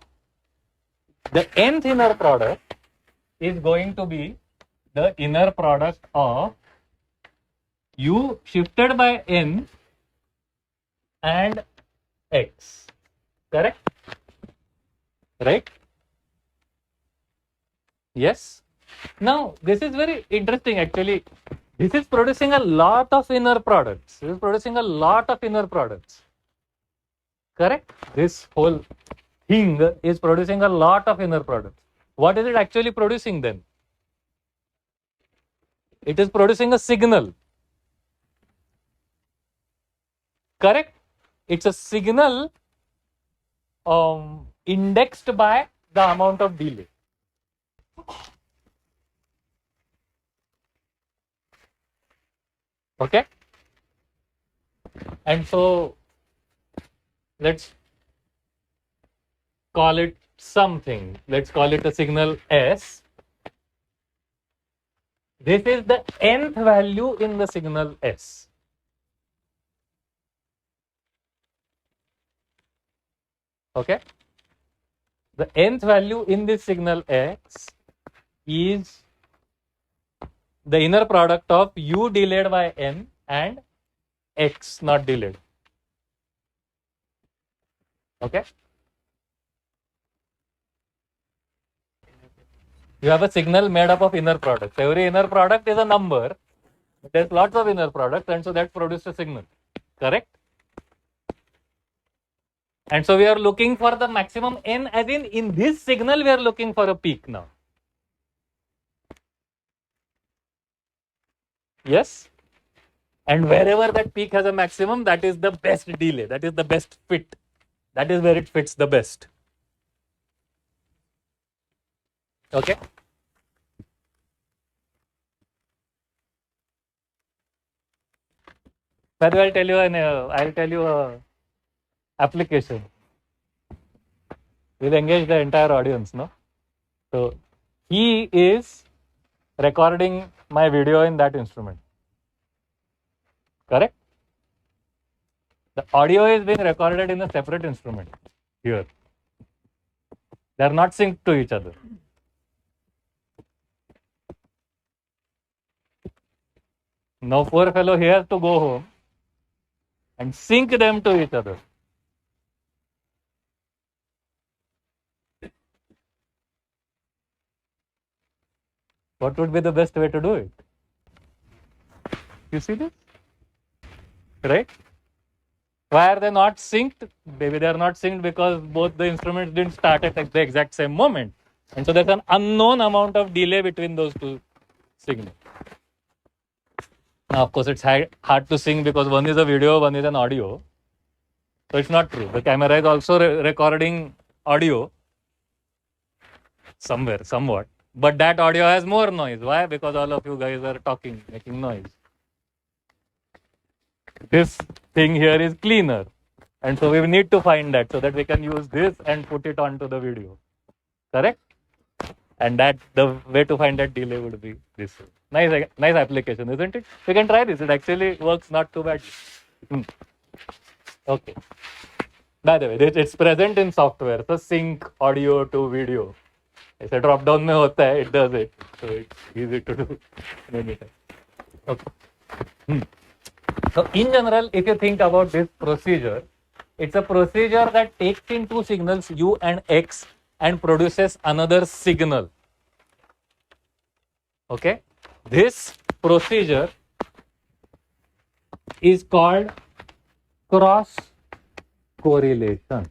the nth inner product is going to be the inner product of u shifted by n and x. Correct? Right? Yes. Now, this is very interesting actually. This is producing a lot of inner products. This is producing a lot of inner products. Correct? This whole thing is producing a lot of inner products. What is it actually producing then? It is producing a signal. Correct? It's a signal indexed by the amount of delay. Okay? And so let's call it something. Let's call it a signal S. This is the nth value in the signal S. Okay? The nth value in this signal X is the inner product of u delayed by n and x not delayed. Okay. You have a signal made up of inner products. Every inner product is a number. There's lots of inner products, and so that produces a signal. Correct? And so we are looking for the maximum n, as in this signal we are looking for a peak now. Yes? And wherever that peak has a maximum, that is the best delay, that is the best fit. That is where it fits the best. Okay? But I'll tell you a application. We'll engage the entire audience, no? So he is recording my video in that instrument. Correct? The audio is being recorded in a separate instrument here. They are not synced to each other. Now poor fellow, he has to go home and sync them to each other. What would be the best way to do it? You see this? Right? Why are they not synced? Maybe they are not synced because both the instruments didn't start at the exact same moment. And so there's an unknown amount of delay between those two signals. Now, of course, it's hard to sync because one is a video, one is an audio. So it's not true. The camera is also recording audio somewhere, somewhat. But that audio has more noise. Why? Because all of you guys are talking, making noise. This thing here is cleaner. And so we need to find that so that we can use this and put it onto the video. Correct? And that the way to find that delay would be this way. Nice application, isn't it? You can try this. It actually works not too bad. Okay. By the way, it's present in software. So sync audio to video. It's a drop down mein hota hai, it does it. So it's easy to do anytime. Okay. So in general, if you think about this procedure, it's a procedure that takes in two signals, U and X, and produces another signal. Okay. This procedure is called cross correlation.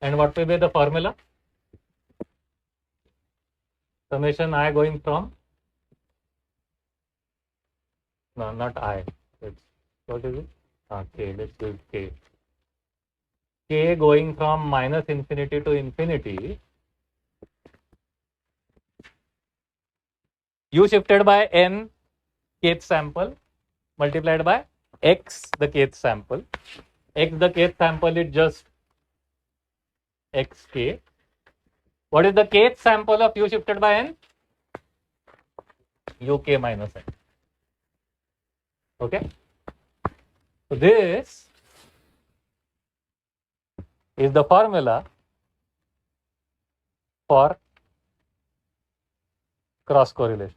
And what will be the formula? Summation I going from? No, not I. What is it? K. Let's do K. K going from minus infinity to infinity. U shifted by n kth sample multiplied by x the kth sample. X the kth sample is just xk. What is the kth sample of u shifted by n? uk minus n. Okay. So this is the formula for cross correlation.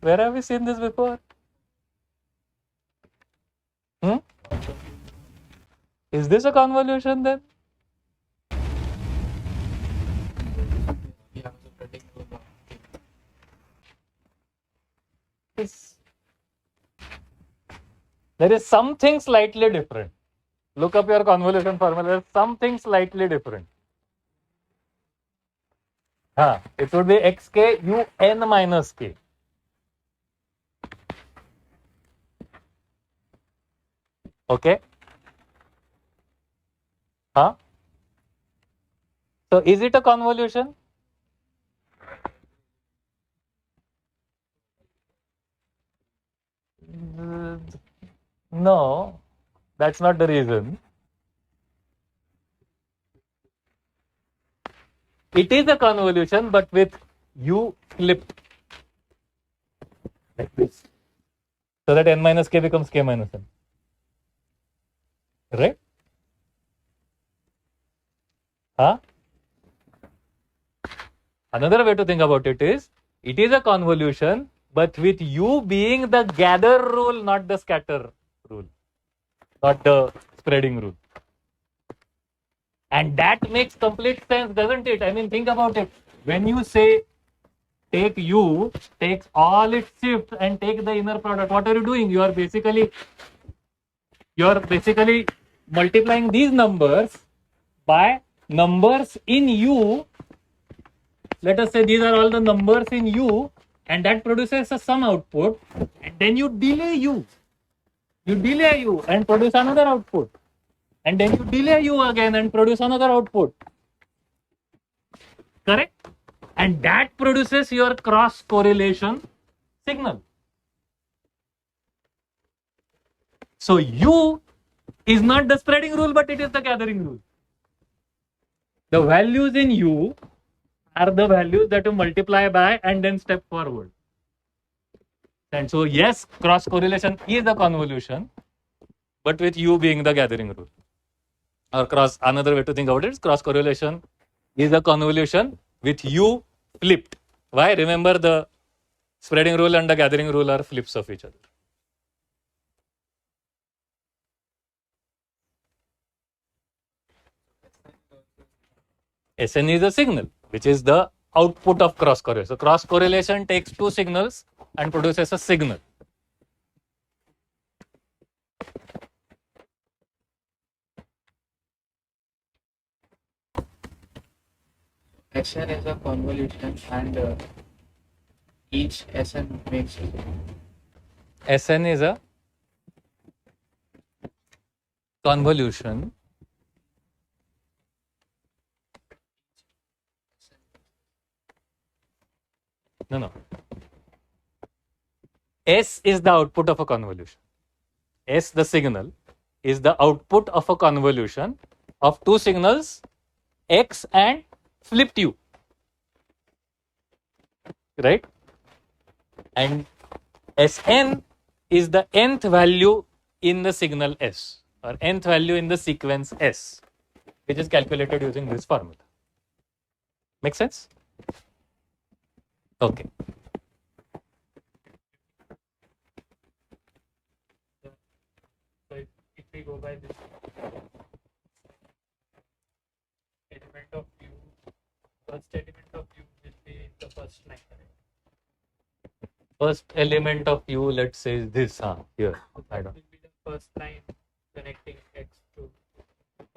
Where have we seen this before? Is this a convolution then? There is something slightly different. Look up your convolution formula. There is something slightly different. It would be xk un minus k. Okay. So is it a convolution? No, that's not the reason. It is a convolution, but with u flipped like this, so that n minus k becomes k minus n. Right? Huh? Another way to think about it is a convolution, but with u being the gather rule, not the scatter rule, not the spreading rule. And that makes complete sense, doesn't it? I mean, think about it. When you say take u, takes all its shifts and take the inner product, what are you doing? You are basically multiplying these numbers by numbers in u. Let us say these are all the numbers in u, and that produces a sum output, and then you delay u. You delay u and produce another output, and then you delay u again and produce another output. Correct? And that produces your cross correlation signal. So u is not the spreading rule, but it is the gathering rule. The values in u are the values that you multiply by and then step forward. And so yes, cross correlation is a convolution, but with u being the gathering rule. Or another way to think about it is cross correlation is a convolution with u flipped. Why? Remember, the spreading rule and the gathering rule are flips of each other. Sn is a signal, which is the output of cross correlation. So cross correlation takes two signals and produces a signal. Sn is a convolution, and each Sn makes Sn is a convolution No. S is the output of a convolution. S, the signal, is the output of a convolution of two signals, x and flipped u. Right? And Sn is the nth value in the signal S, or nth value in the sequence S, which is calculated using this formula. Make sense? Okay. So if we go by this element of u, first element of u will be in the first line. First element of u, let's say, is this. Here. I don't. Will be the first line connecting x to.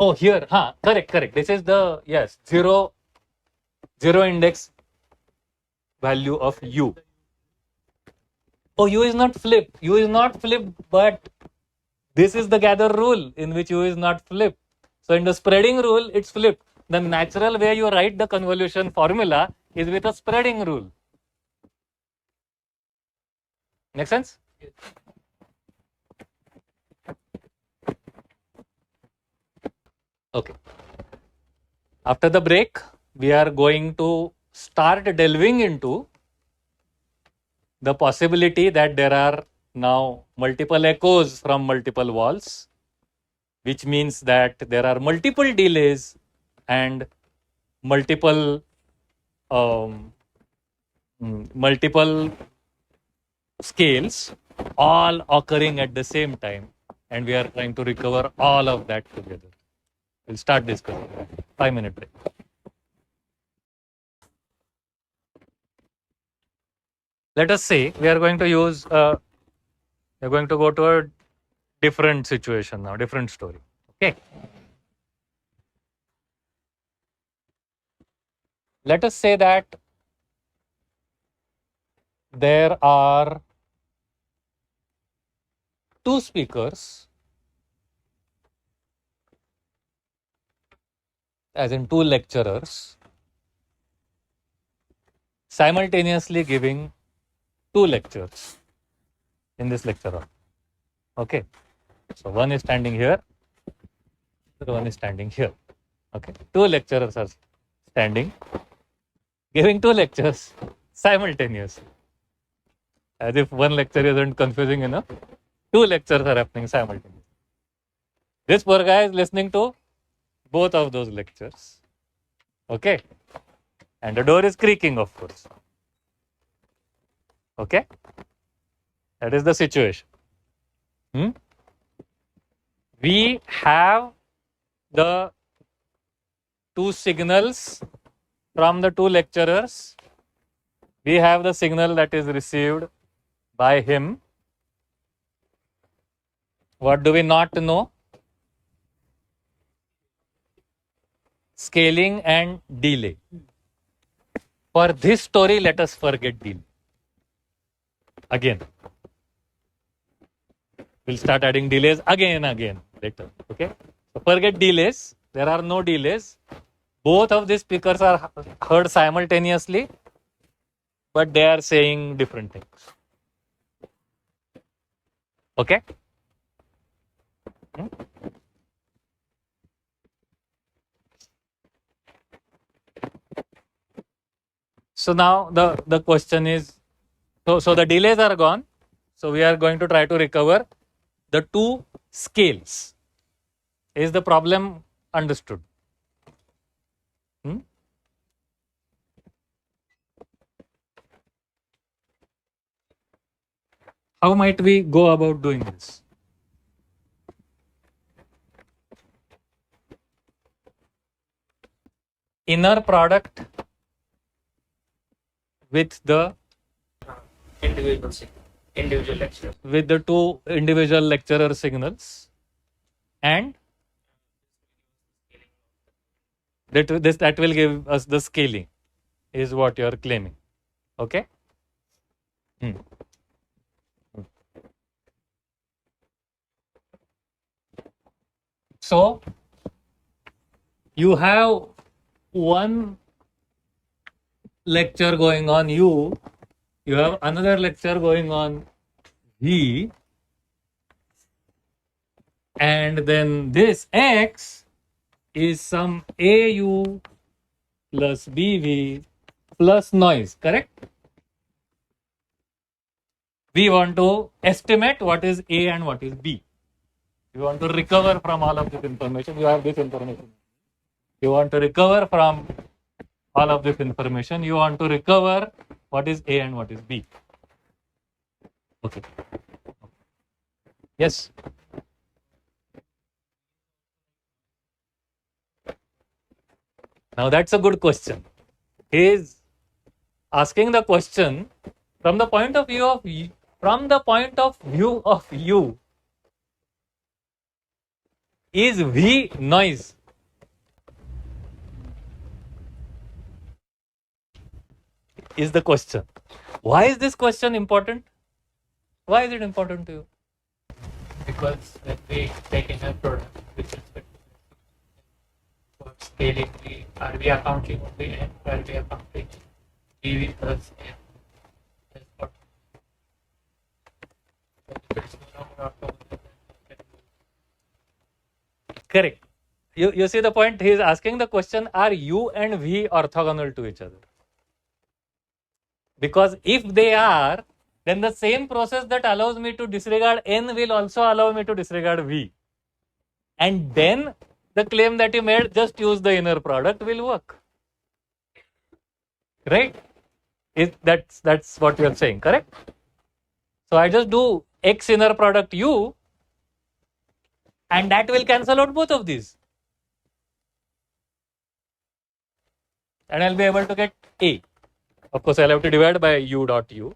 Oh, here. Correct. This is the, yes, zero index value of u. Oh, u is not flipped. U is not flipped, but this is the gather rule in which u is not flipped. So in the spreading rule, it's flipped. The natural way you write the convolution formula is with a spreading rule. Make sense? Yes. Okay. After the break, we are going to start delving into the possibility that there are now multiple echoes from multiple walls, which means that there are multiple delays and multiple scales all occurring at the same time, and we are trying to recover all of that together. We'll start discussing that. 5-minute break. Let us say we are going to use, we are going to go to a different situation now, different story. Okay. Let us say that there are two speakers, as in two lecturers, simultaneously giving two lectures in this lecture hall. Okay. So one is standing here, the one is standing here. Okay. Two lecturers are standing giving 2 lectures simultaneously. As if one lecture isn't confusing enough, 2 lectures are happening simultaneously. This poor guy is listening to both of those lectures. Okay? And the door is creaking, of course. Okay? That is the situation. We have the 2 signals from the 2 lecturers. We have the signal that is received by him. What do we not know? Scaling and delay. For this story, let us forget delay. Again. We'll start adding delays again and again later. Okay? So forget delays. There are no delays. Both of these speakers are heard simultaneously, but they are saying different things. Okay? So now the question is, so the delays are gone. So we are going to try to recover the 2 scales. Is the problem understood? How might we go about doing this? Inner product with the individual lecture. With the 2 individual lecturer signals, and that will give us the scaling, is what you are claiming. Okay? So you have one lecture going on U, you have another lecture going on V, and then this X is some AU plus BV plus noise, correct? We want to estimate what is A and what is B. You want to recover from all of this information. You have this information. You want to recover from all of this information. You want to recover what is A and what is B. Okay. Yes. Now that's a good question. He is asking the question from the point of view of you. Is V noise? Is the question. Why is this question important? Why is it important to you? Because when we take in a product with respect to for scaling, are we accounting only N, or are we accounting EV plus N? That's what. If it's no longer orthogonal, then we can do. Correct. You see the point? He is asking the question, are U and V orthogonal to each other? Because if they are, then the same process that allows me to disregard N will also allow me to disregard V. And then the claim that you made, just use the inner product, will work. Right? That's what you are saying, correct? So I just do X inner product U, and that will cancel out both of these. And I'll be able to get A. Of course, I'll have to divide by U dot U,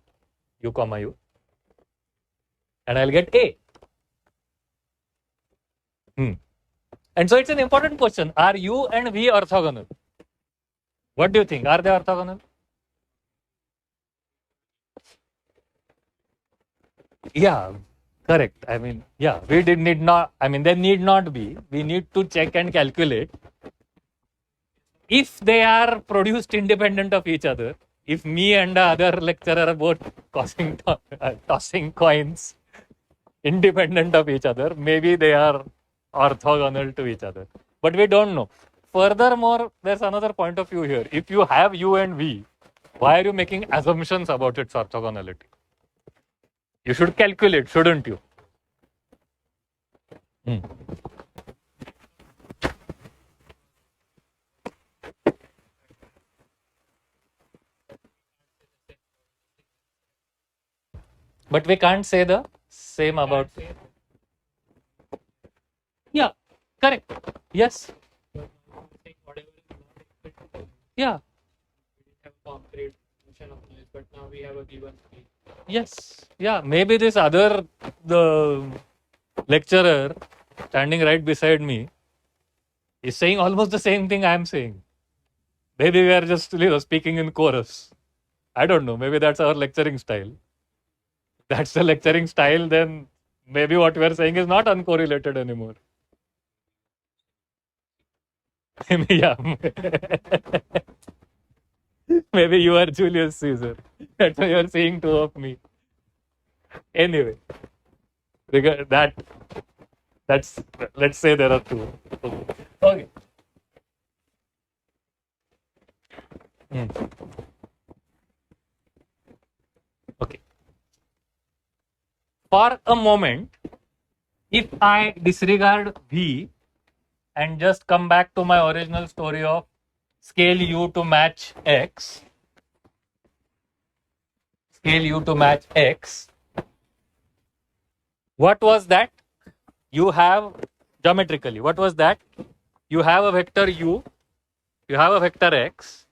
U comma U, and I'll get A. And so it's an important question. Are U and V orthogonal? What do you think? Are they orthogonal? Yeah, correct. I mean, yeah, they need not be. We need to check and calculate. If they are produced independent of each other, if me and the other lecturer are both tossing coins independent of each other, maybe they are orthogonal to each other. But we don't know. Furthermore, there's another point of view here. If you have U and V, Why are you making assumptions about its orthogonality? You should calculate, shouldn't you? But we can't say the same about. Yeah, correct. Yes. Whatever is not expected, Yeah. we didn't have concrete notion of noise, but now we have a given speed. Yes. Yeah. Maybe this other the lecturer standing right beside me is saying almost the same thing I am saying. Maybe we are just speaking in chorus. I don't know. Maybe that's our lecturing style. That's the lecturing style. Then maybe what we are saying is not uncorrelated anymore. Yeah. Maybe you are Julius Caesar. That's why you are seeing two of me. Anyway, that's let's say there are two. Okay. Okay. For a moment, if I disregard V and just come back to my original story of scale U to match X, what was that? You have geometrically, what was that? You have a vector U, you have a vector X,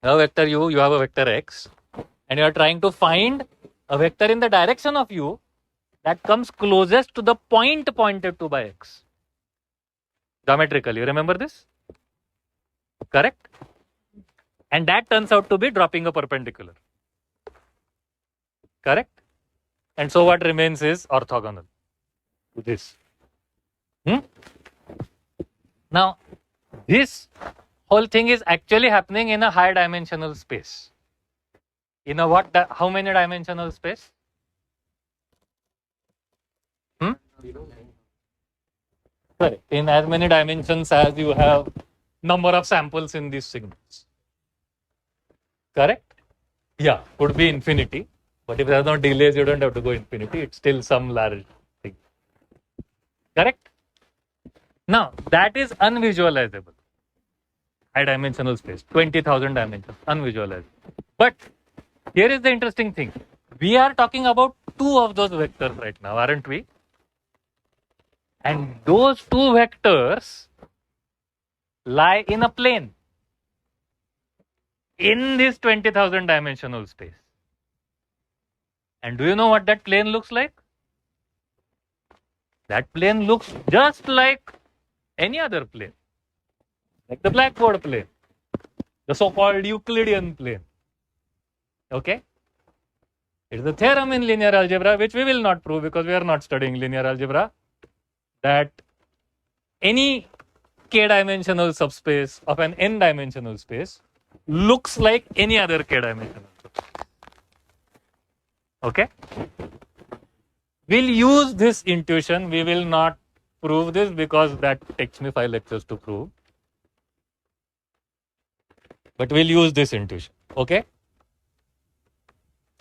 you have a vector U, you have a vector X, and you are trying to find a vector in the direction of U that comes closest to the point pointed to by X. Geometrically, you remember this? Correct? And that turns out to be dropping a perpendicular. Correct? And so what remains is orthogonal to this. Now, this whole thing is actually happening in a high dimensional space. In a what? How many dimensional space? Correct. In as many dimensions as you have number of samples in these signals. Correct? Yeah, could be infinity. But if there are no delays, you don't have to go infinity. It's still some large thing. Correct? Now, that is unvisualizable. High dimensional space, 20,000 dimensions, unvisualizable. But here is the interesting thing. We are talking about two of those vectors right now, aren't we? And those two vectors lie in a plane in this 20,000 dimensional space. And do you know what that plane looks like? That plane looks just like any other plane, like the blackboard plane, the so-called Euclidean plane. Okay? It's the theorem in linear algebra, which we will not prove because we are not studying linear algebra, that any k-dimensional subspace of an n-dimensional space looks like any other k-dimensional subspace. Okay? We'll use this intuition. We will not prove this because that takes me 5 lectures to prove. But we'll use this intuition. Okay?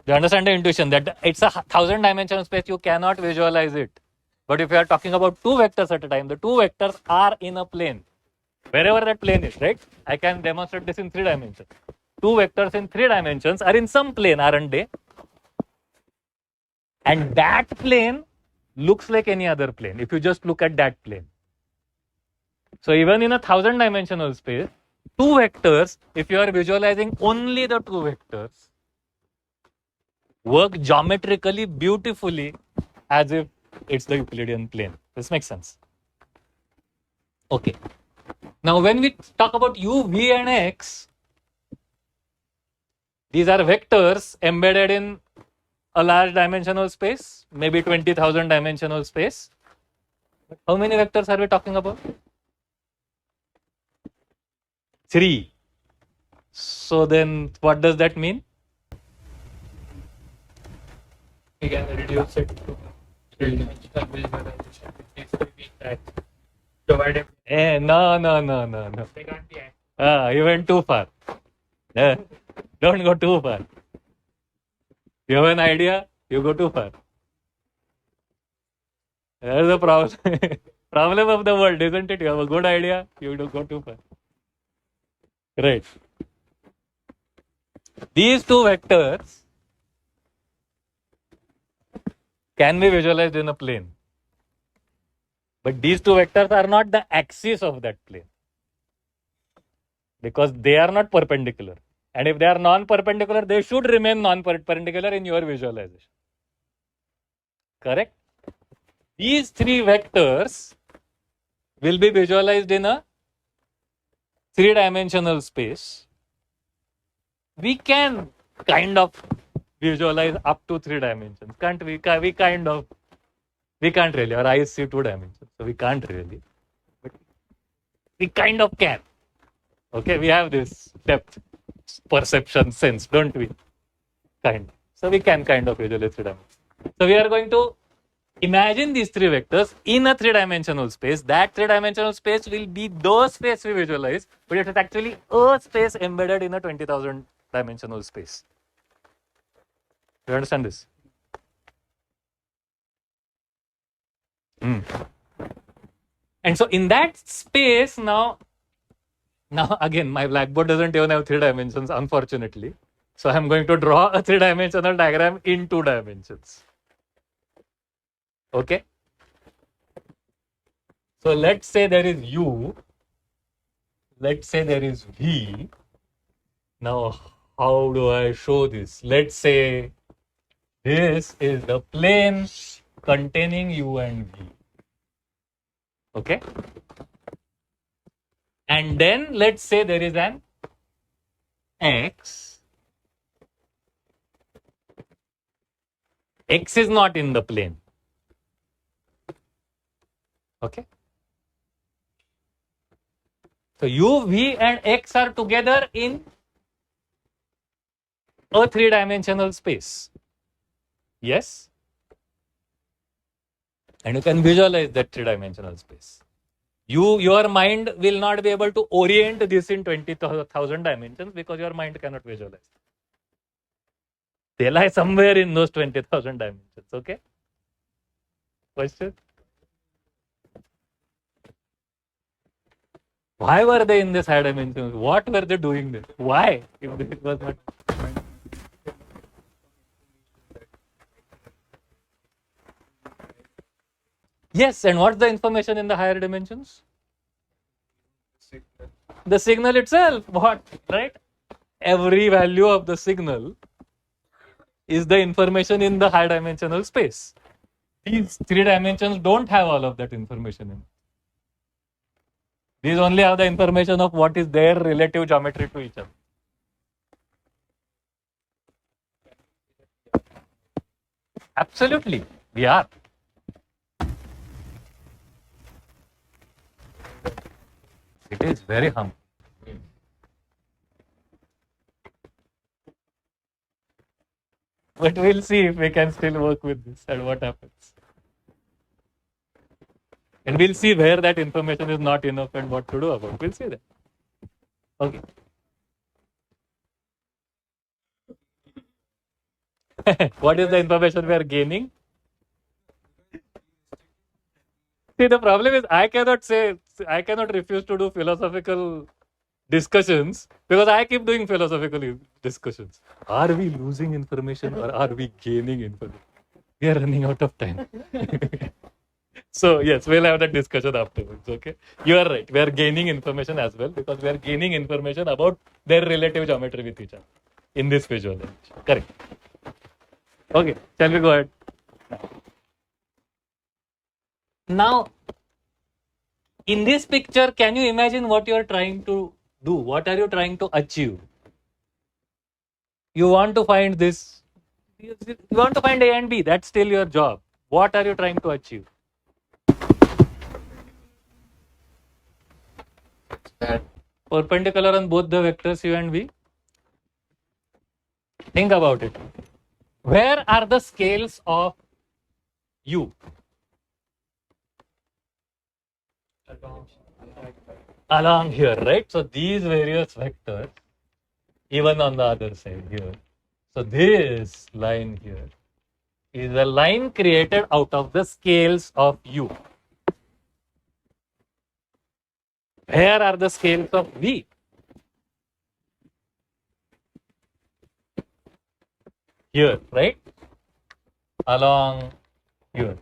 You understand the intuition that it's a 1000 dimensional space, you cannot visualize it. But if you are talking about two vectors at a time, the two vectors are in a plane. Wherever that plane is, right? I can demonstrate this in 3 dimensions. Two vectors in 3 dimensions are in some plane, aren't they? And that plane looks like any other plane if you just look at that plane. So even in a 1000 dimensional space, two vectors, if you are visualizing only the two vectors, work geometrically beautifully as if it's the Euclidean plane. This makes sense. Okay. Now when we talk about U, V and X, these are vectors embedded in a large dimensional space, maybe 20,000 dimensional space. How many vectors are we talking about? 3. So then what does that mean? We can reduce it to three-dimensional visualization, which is to be that divided. No. They can't be. You went too far. Don't go too far. You have an idea, you go too far. That's the problem. Problem of the world, isn't it? You have a good idea, you don't go too far. Right. These two vectors can be visualized in a plane. But these two vectors are not the axis of that plane. Because they are not perpendicular. And if they are non-perpendicular, they should remain non-perpendicular in your visualization. Correct? These three vectors will be visualized in a three-dimensional space. We can kind of visualize up to 3 dimensions, can't we? We can't really. Our eyes see 2 dimensions, so we can't really. But we kind of can. Okay, we have this depth perception sense, don't we? Kind. So we can kind of visualize 3 dimensions. So we are going to imagine these 3 vectors in a 3-dimensional space. That 3-dimensional space will be the space we visualize, but it is actually a space embedded in a 20,000 dimensional space. You understand this? And so in that space now again, my blackboard doesn't even have 3 dimensions, unfortunately. So I'm going to draw a 3-dimensional diagram in 2 dimensions. Okay? So let's say there is U. Let's say there is V. Now, how do I show this? Let's say this is the plane containing U and V. Okay? And then let's say there is an X. X is not in the plane. Okay? So U, V and X are together in a 3-dimensional space. Yes? And you can visualize that 3-dimensional space. Your mind will not be able to orient this in 20,000 dimensions because your mind cannot visualize. They lie somewhere in those 20,000 dimensions. Okay? Question? Why were they in this high dimensions? What were they doing there? Why? If it was not. Yes, and what's the information in the higher dimensions? The signal itself. What? Right? Every value of the signal is the information in the high dimensional space. These 3 dimensions don't have all of that information in. These only have the information of what is their relative geometry to each other. Absolutely, we are. It is very harmful. But we'll see if we can still work with this and what happens. And we'll see where that information is not enough and what to do about it. We'll see that. Okay. What is the information we are gaining? See, the problem is I cannot refuse to do philosophical discussions because I keep doing philosophical discussions. Are we losing information or are we gaining information? We are running out of time. So yes, we'll have that discussion afterwards. Okay, you are right. We are gaining information as well because we are gaining information about their relative geometry with each other in this visualization. Correct. Okay, shall we go ahead? Now, in this picture, can you imagine what you are trying to do? What are you trying to achieve? You want to find this. You want to find A and B. That's still your job. What are you trying to achieve? Perpendicular on both the vectors U and V. Think about it. Where are the scales of U? Along here, right? So these various vectors even on the other side here. So this line here is a line created out of the scales of U. Where are the scales of V? Here, right? Along here.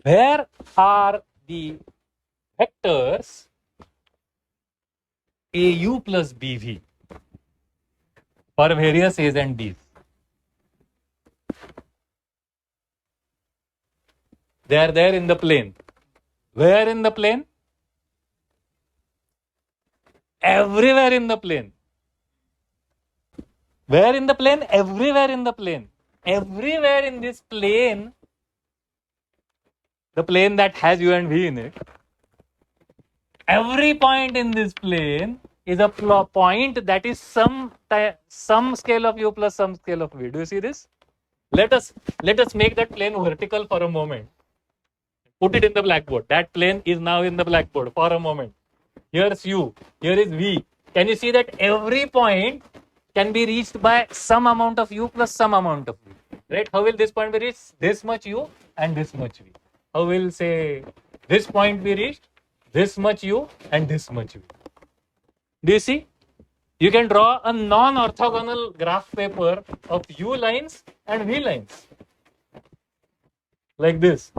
Where are the vectors AU plus BV for various A's and B's? They are there in the plane. Where in the plane? Everywhere in the plane. Where in the plane? Everywhere in the plane. Everywhere in this plane, the plane that has U and V in it, every point in this plane is a point that is some scale of U plus some scale of V. Do you see this? Let us make that plane vertical for a moment. Put it in the blackboard. That plane is now in the blackboard for a moment. Here's U. Here is V. Can you see that every point can be reached by some amount of U plus some amount of V? Right? How will this point be reached? This much U and this much V. How will, say, this point be reached? This much U and this much V. Do you see? You can draw a non-orthogonal graph paper of U lines and V lines. Like this.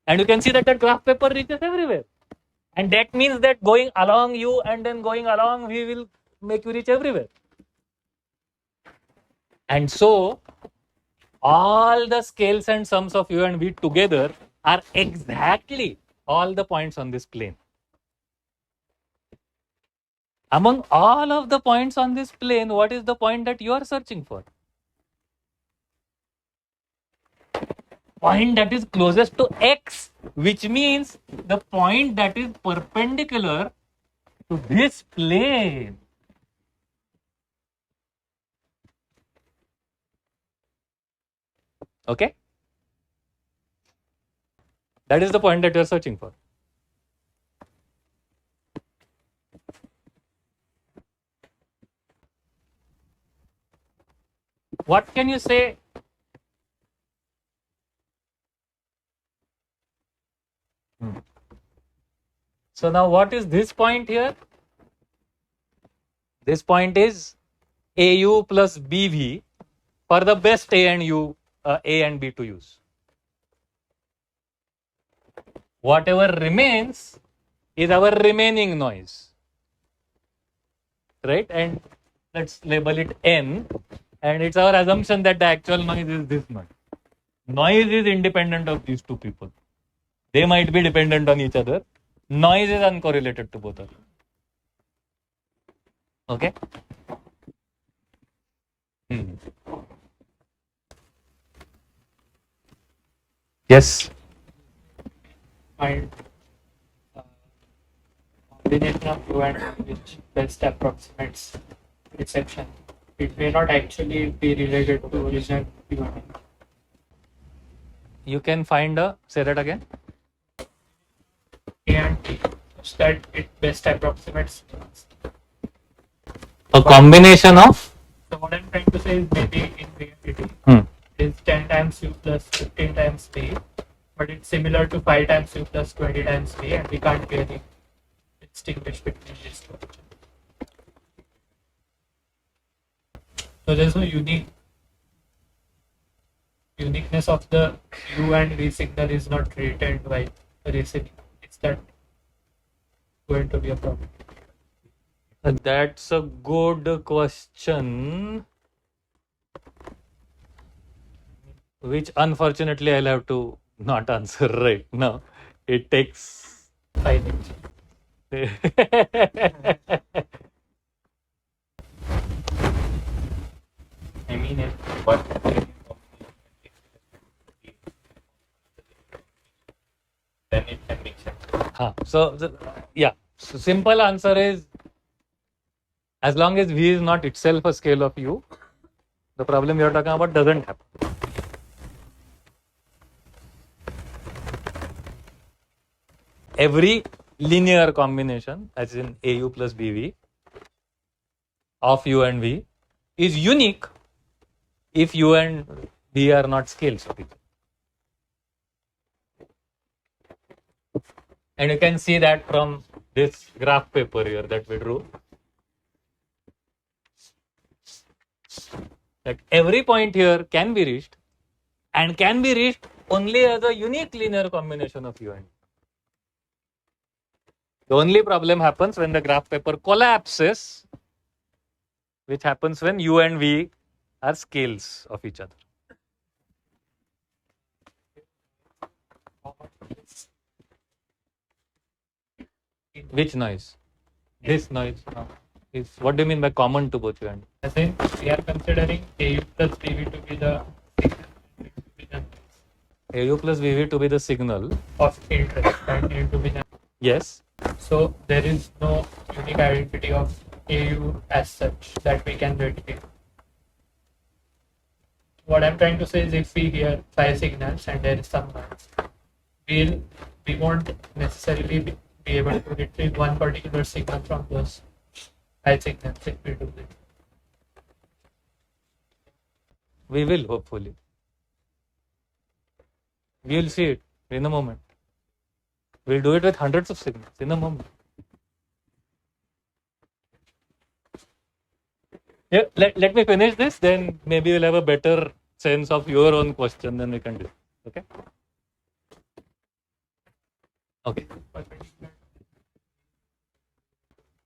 And you can see that that graph paper reaches everywhere. And that means that going along U and then going along V will make you reach everywhere. And so, all the scales and sums of U and V together are exactly all the points on this plane. Among all of the points on this plane, what is the point that you are searching for? Point that is closest to X, which means the point that is perpendicular to this plane. Okay? That is the point that you are searching for. What can you say? So now what is this point here? This point is AU plus BV for the best A and B to use. Whatever remains is our remaining noise. Right? And let's label it N. And it's our assumption that the actual noise is this much. Noise is independent of these two people. They might be dependent on each other. Noise is uncorrelated to both of them. Okay? Yes. Find combination of U and V which best approximates reception. It may not actually be related to original U and V. You can find a, say that again. A and T, such that it best approximates. A combination of? So what I'm trying to say is maybe in reality is 10 times U plus 15 times V, but it's similar to 5 times U plus 20 times V, and we can't really distinguish between these two. So there's no uniqueness of the U and V signal is not retained by receiving. Is that going to be a problem? That's a good question, which unfortunately I'll have to not answer right now. It takes 5 minutes. I mean, if what then it can make sense. So simple answer is, as long as V is not itself a scale of U, the problem you're talking about doesn't happen. Every linear combination, as in AU plus BV of U and V, is unique if U and V are not scales of each other. And you can see that from this graph paper here that we drew. That every point here can be reached and can be reached only as a unique linear combination of U and V. The only problem happens when the graph paper collapses, which happens when U and V are scales of each other. Which noise? This noise. Is what do you mean by common to both U and V? I think we are considering AU plus BV to be the AU plus VV to be the signal of interest and A to be the. Yes. So there is no unique identity of AU as such that we can replicate. What I'm trying to say is if we hear 5 signals and there is some noise, we won't necessarily be able to retrieve one particular signal from those 5 signals if we do this. We will, hopefully. We will see it in a moment. We'll do it with hundreds of signals in a moment. Yeah, let me finish this, then maybe we'll have a better sense of your own question than we can do. Okay? Okay.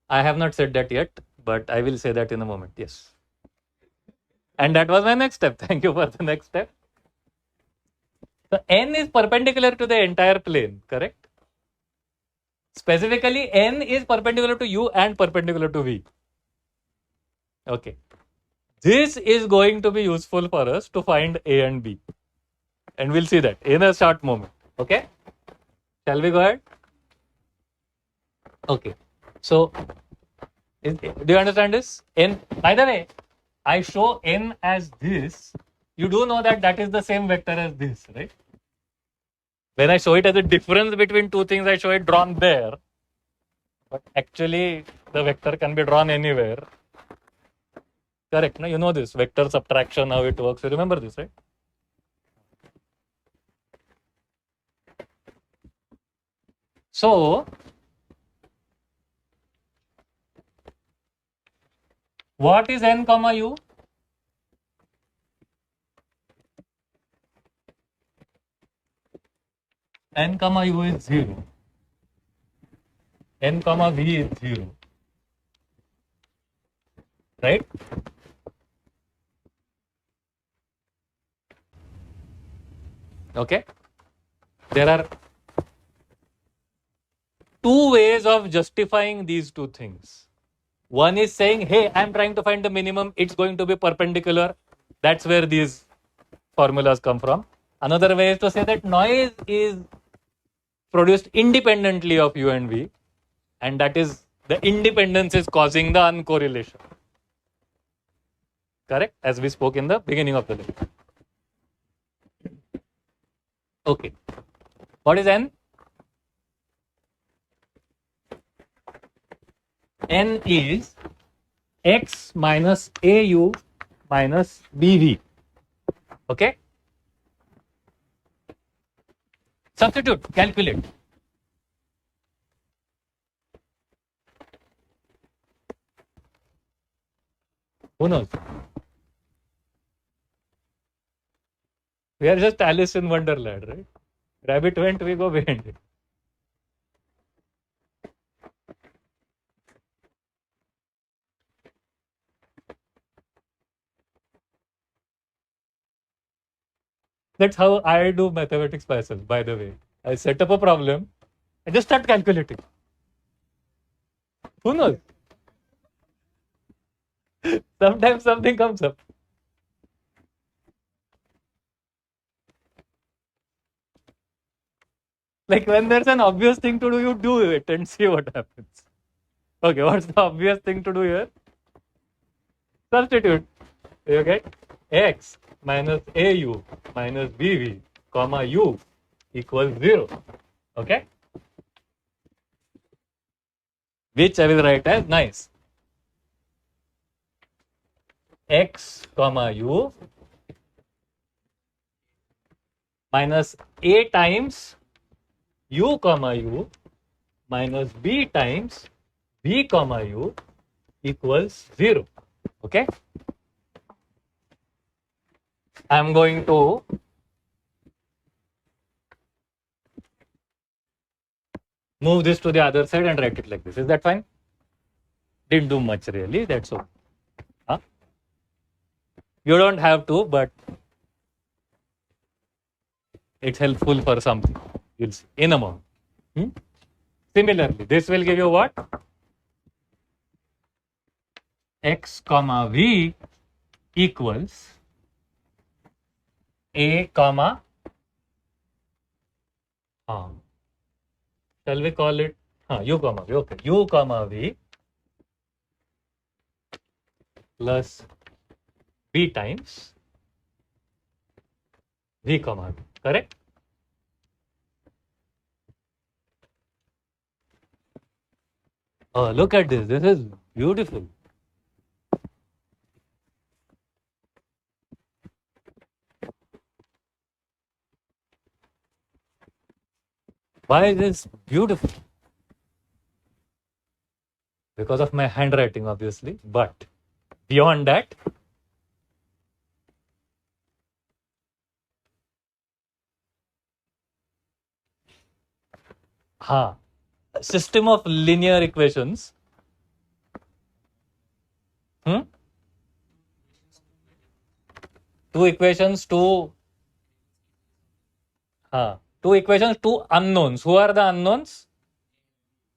I have not said that yet, but I will say that in a moment. Yes. And that was my next step. Thank you for the next step. So n is perpendicular to the entire plane, correct? Specifically, n is perpendicular to U and perpendicular to V. Okay. This is going to be useful for us to find A and B. And we'll see that in a short moment. Okay? Shall we go ahead? Okay. So, do you understand this? N, by the way, I show n as this. You do know that that is the same vector as this, right? When I show it as a difference between two things, I show it drawn there. But actually, the vector can be drawn anywhere. Correct, no? You know this, vector subtraction, how it works. You remember this, right? So, what is n comma u? N comma u is 0. N comma v is 0. Right? Okay. There are two ways of justifying these two things. One is saying, hey, I'm trying to find the minimum, it's going to be perpendicular. That's where these formulas come from. Another way is to say that noise is produced independently of U and V, and that is the independence is causing the uncorrelation. Correct? As we spoke in the beginning of the lecture. Okay. What is n? N is x minus AU minus BV. Okay? Substitute, calculate. Who knows? We are just Alice in Wonderland, right? Rabbit went, we go behind it. That's how I do mathematics myself, by the way. I set up a problem, I just start calculating. Who knows? Sometimes something comes up. Like when there's an obvious thing to do, you do it and see what happens. Okay, what's the obvious thing to do here? Substitute. You get x minus AU minus BV comma U equals 0. Okay? which I will write as nice. X comma u minus a times u comma u minus b times v comma u equals 0. Okay. I am going to move this to the other side and write it like this. Is that fine? Didn't do much really. That's all. Huh? You don't have to, but it's helpful for something. You'll see in a moment. Similarly, this will give you what? X comma v equals a comma shall we call it u comma v? Okay, u comma v plus b times v comma v. Correct? Oh, look at this. This is beautiful. Why is this beautiful? Because of my handwriting, obviously. But beyond that, system of linear equations. Two equations, two unknowns. Who are the unknowns?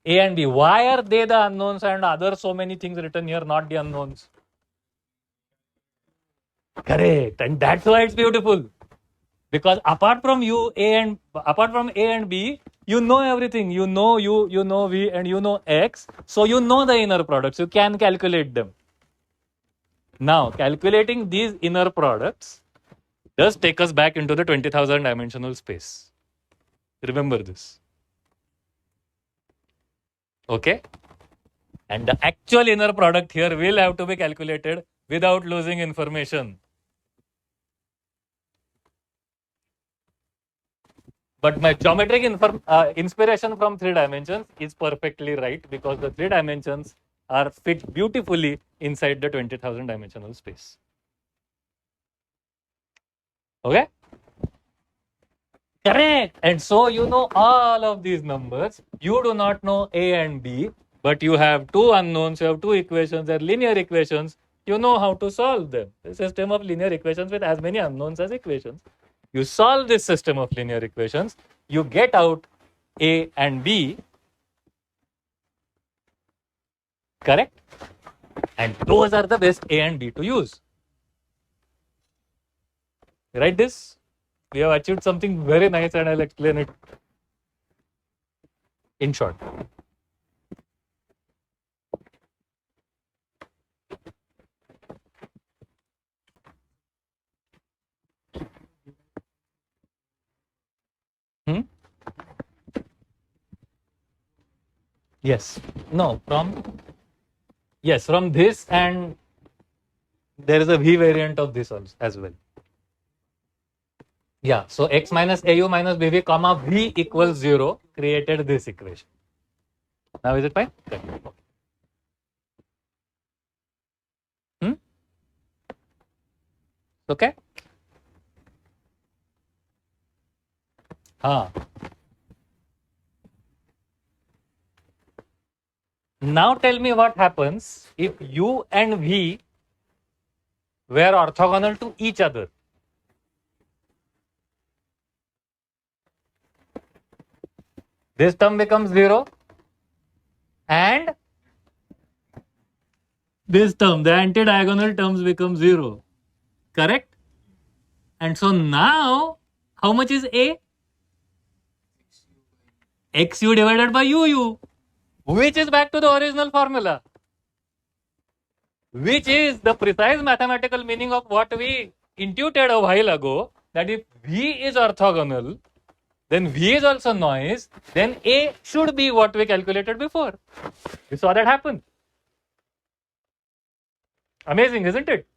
A and B. Why are they the unknowns and other so many things written here not the unknowns? Correct. And that's why it's beautiful. Because apart from A and B, you know everything. You know U, you know V, and you know X. So you know the inner products. You can calculate them. Now, calculating these inner products does take us back into the 20,000 dimensional space. Remember this. Okay? And the actual inner product here will have to be calculated without losing information. But my geometric inspiration from 3 dimensions is perfectly right because the 3 dimensions are fit beautifully inside the 20,000 dimensional space. Okay? Correct. And so you know all of these numbers. You do not know A and B, but you have 2 unknowns, you have 2 equations, they're linear equations. You know how to solve them. The system of linear equations with as many unknowns as equations. You solve this system of linear equations, you get out A and B. Correct? And those are the best A and B to use. Write this. We have achieved something very nice and I'll explain it in short. Yes. No, from this, and there is a V variant of this also as well. Yeah, so x minus AU minus BV comma V equals 0 created this equation. Now is it fine? Okay. Now tell me what happens if U and V were orthogonal to each other. This term becomes 0 and this term, the anti-diagonal terms become 0. Correct? And so now, how much is A? XU divided by UU, which is back to the original formula, which is the precise mathematical meaning of what we intuited a while ago, that if V is orthogonal, then V is also noise, then A should be what we calculated before. We saw that happen. Amazing, isn't it?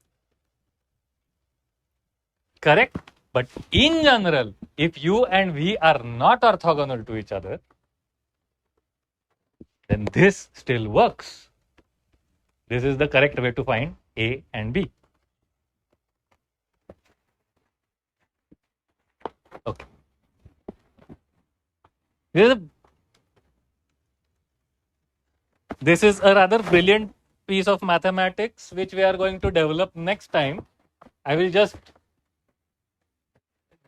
Correct? But in general, if U and V are not orthogonal to each other, then this still works. This is the correct way to find A and B. Okay. This is a rather brilliant piece of mathematics which we are going to develop next time. I will just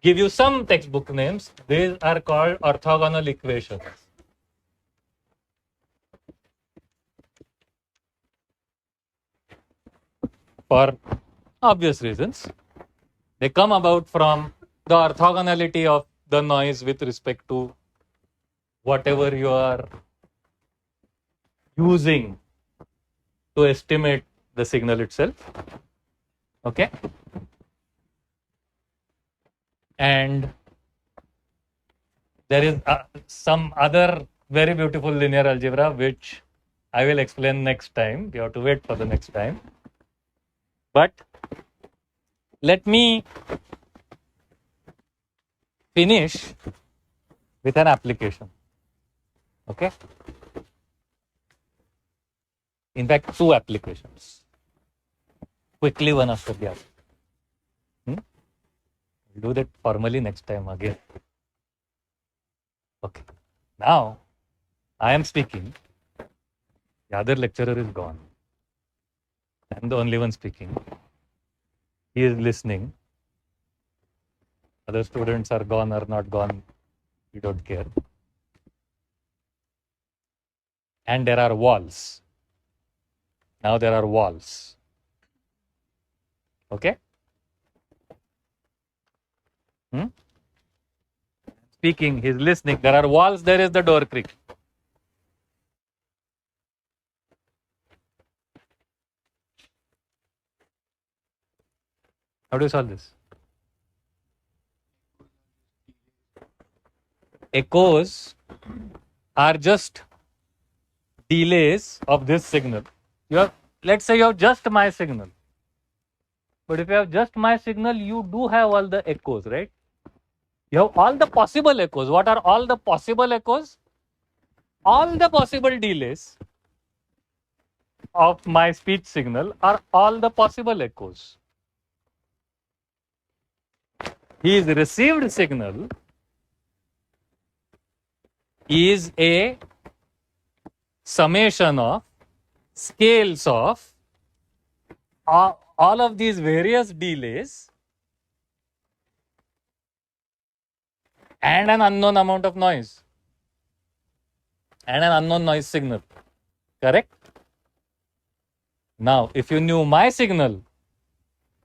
give you some textbook names. These are called orthogonal equations. For obvious reasons. They come about from the orthogonality of the noise with respect to whatever you are using to estimate the signal itself. Okay? And there is some other very beautiful linear algebra which I will explain next time. You have to wait for the next time. But let me finish with an application. Okay? In fact, two applications. Quickly, one after the other. We'll do that formally next time again. Okay. Now, I am speaking. The other lecturer is gone. I'm the only one speaking. He is listening. Other students are gone or not gone. We don't care. And there are walls. Now there are walls. Okay? Speaking, he's listening. There are walls, there is the door creak. How do you solve this? Echoes are just delays of this signal. Let's say you have just my signal. But if you have just my signal, you do have all the echoes, right? You have all the possible echoes. What are all the possible echoes? All the possible delays of my speech signal are all the possible echoes. His received signal is a summation of scales of all of these various delays and an unknown amount of noise and an unknown noise signal. Correct? Now, if you knew my signal,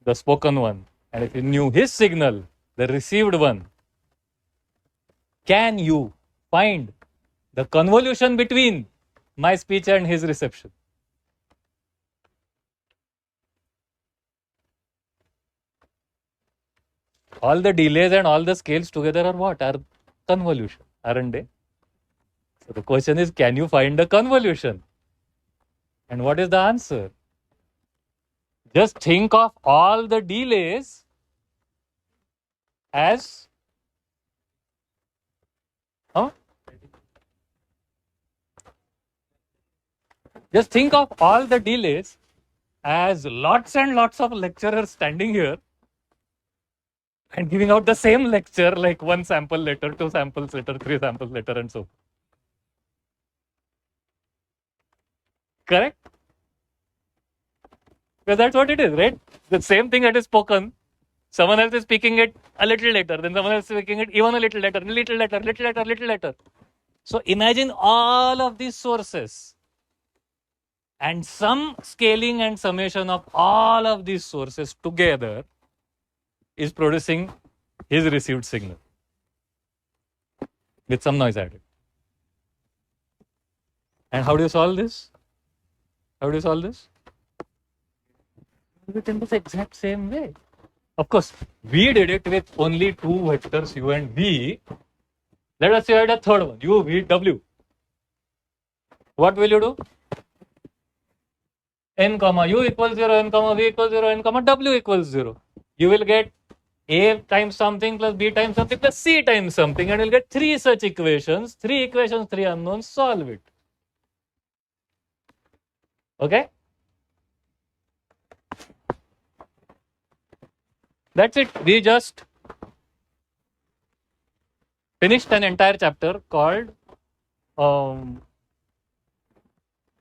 the spoken one, and if you knew his signal, the received one, can you find the convolution between my speech and his reception? All the delays and all the scales together are what? Are convolution, aren't they? So the question is, can you find the convolution? And what is the answer? Just think of all the delays as just think of all the delays as lots and lots of lecturers standing here and giving out the same lecture, like one sample later, two samples later, three samples later, and so on. Correct? Because that's what it is, right? The same thing that is spoken, someone else is speaking it a little later, then someone else is speaking it even a little later, little later, little later, little later. So imagine all of these sources and some scaling and summation of all of these sources together is producing his received signal with some noise added. And how do you solve this? How do you solve this? Do it in this exact same way. Of course, we did it with only two vectors u and v, Let us say the third one, u, v, w. What will you do? N comma u equals 0, n comma v equals 0, n comma w equals 0. You will get a times something plus b times something plus c times something, and you'll get three such equations, three unknowns, solve it. Okay? That's it. We just finished an entire chapter called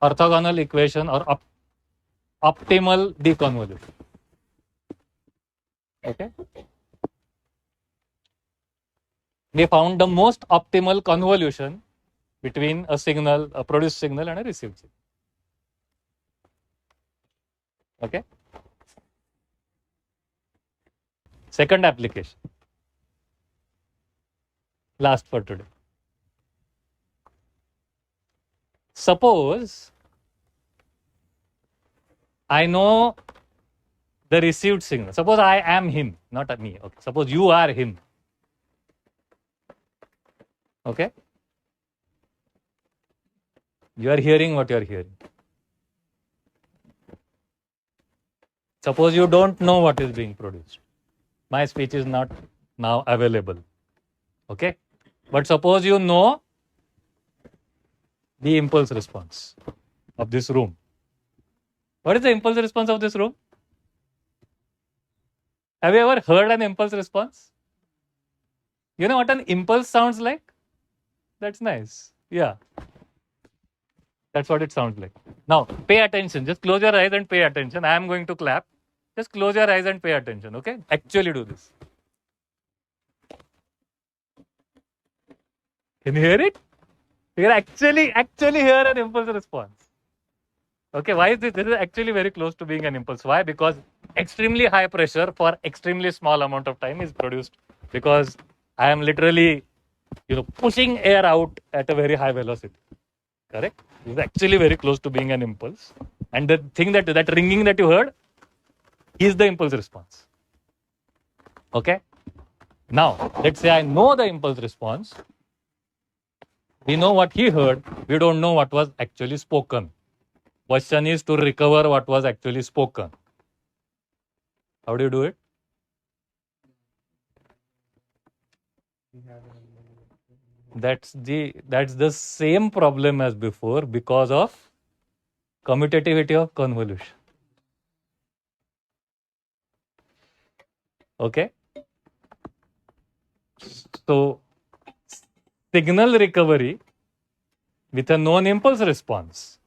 orthogonal equation or optimal deconvolution. Okay? We found the most optimal convolution between a signal, a produced signal, and a received signal. Okay? Second application. Last for today. Suppose I know the received signal. Suppose I am him, not me. Okay. Suppose you are him. Okay? You are hearing what you are hearing. Suppose you don't know what is being produced. My speech is not now available. Okay? But suppose you know the impulse response of this room. What is the impulse response of this room? Have you ever heard an impulse response? You know what an impulse sounds like? That's nice. Yeah. That's what it sounds like. Now, pay attention. Just close your eyes and pay attention. I am going to clap. Just close your eyes and pay attention. Okay? Actually do this. Can you hear it? You can actually hear an impulse response. Okay, why is this? This is actually very close to being an impulse. Why? Because extremely high pressure for extremely small amount of time is produced because I am literally, pushing air out at a very high velocity. Correct? This is actually very close to being an impulse. And the thing that ringing that you heard is the impulse response. Okay? Now, let's say I know the impulse response. We know what he heard. We don't know what was actually spoken. Question is to recover what was actually spoken. How do you do it? That's the same problem as before because of commutativity of convolution. Okay? So, signal recovery with a known impulse response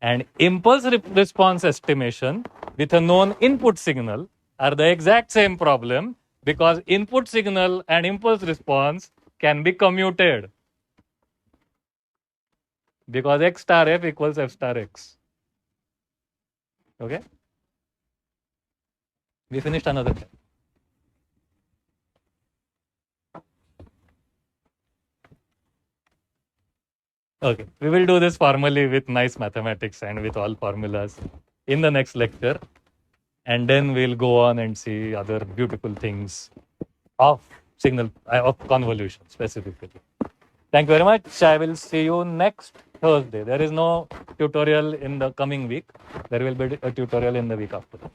and impulse response estimation with a known input signal are the exact same problem because input signal and impulse response can be commuted because x star f equals f star x. Okay? We finished another chapter. Okay, we will do this formally with nice mathematics and with all formulas in the next lecture. And then we'll go on and see other beautiful things of convolution specifically. Thank you very much. I will see you next Thursday. There is no tutorial in the coming week. There will be a tutorial in the week after that.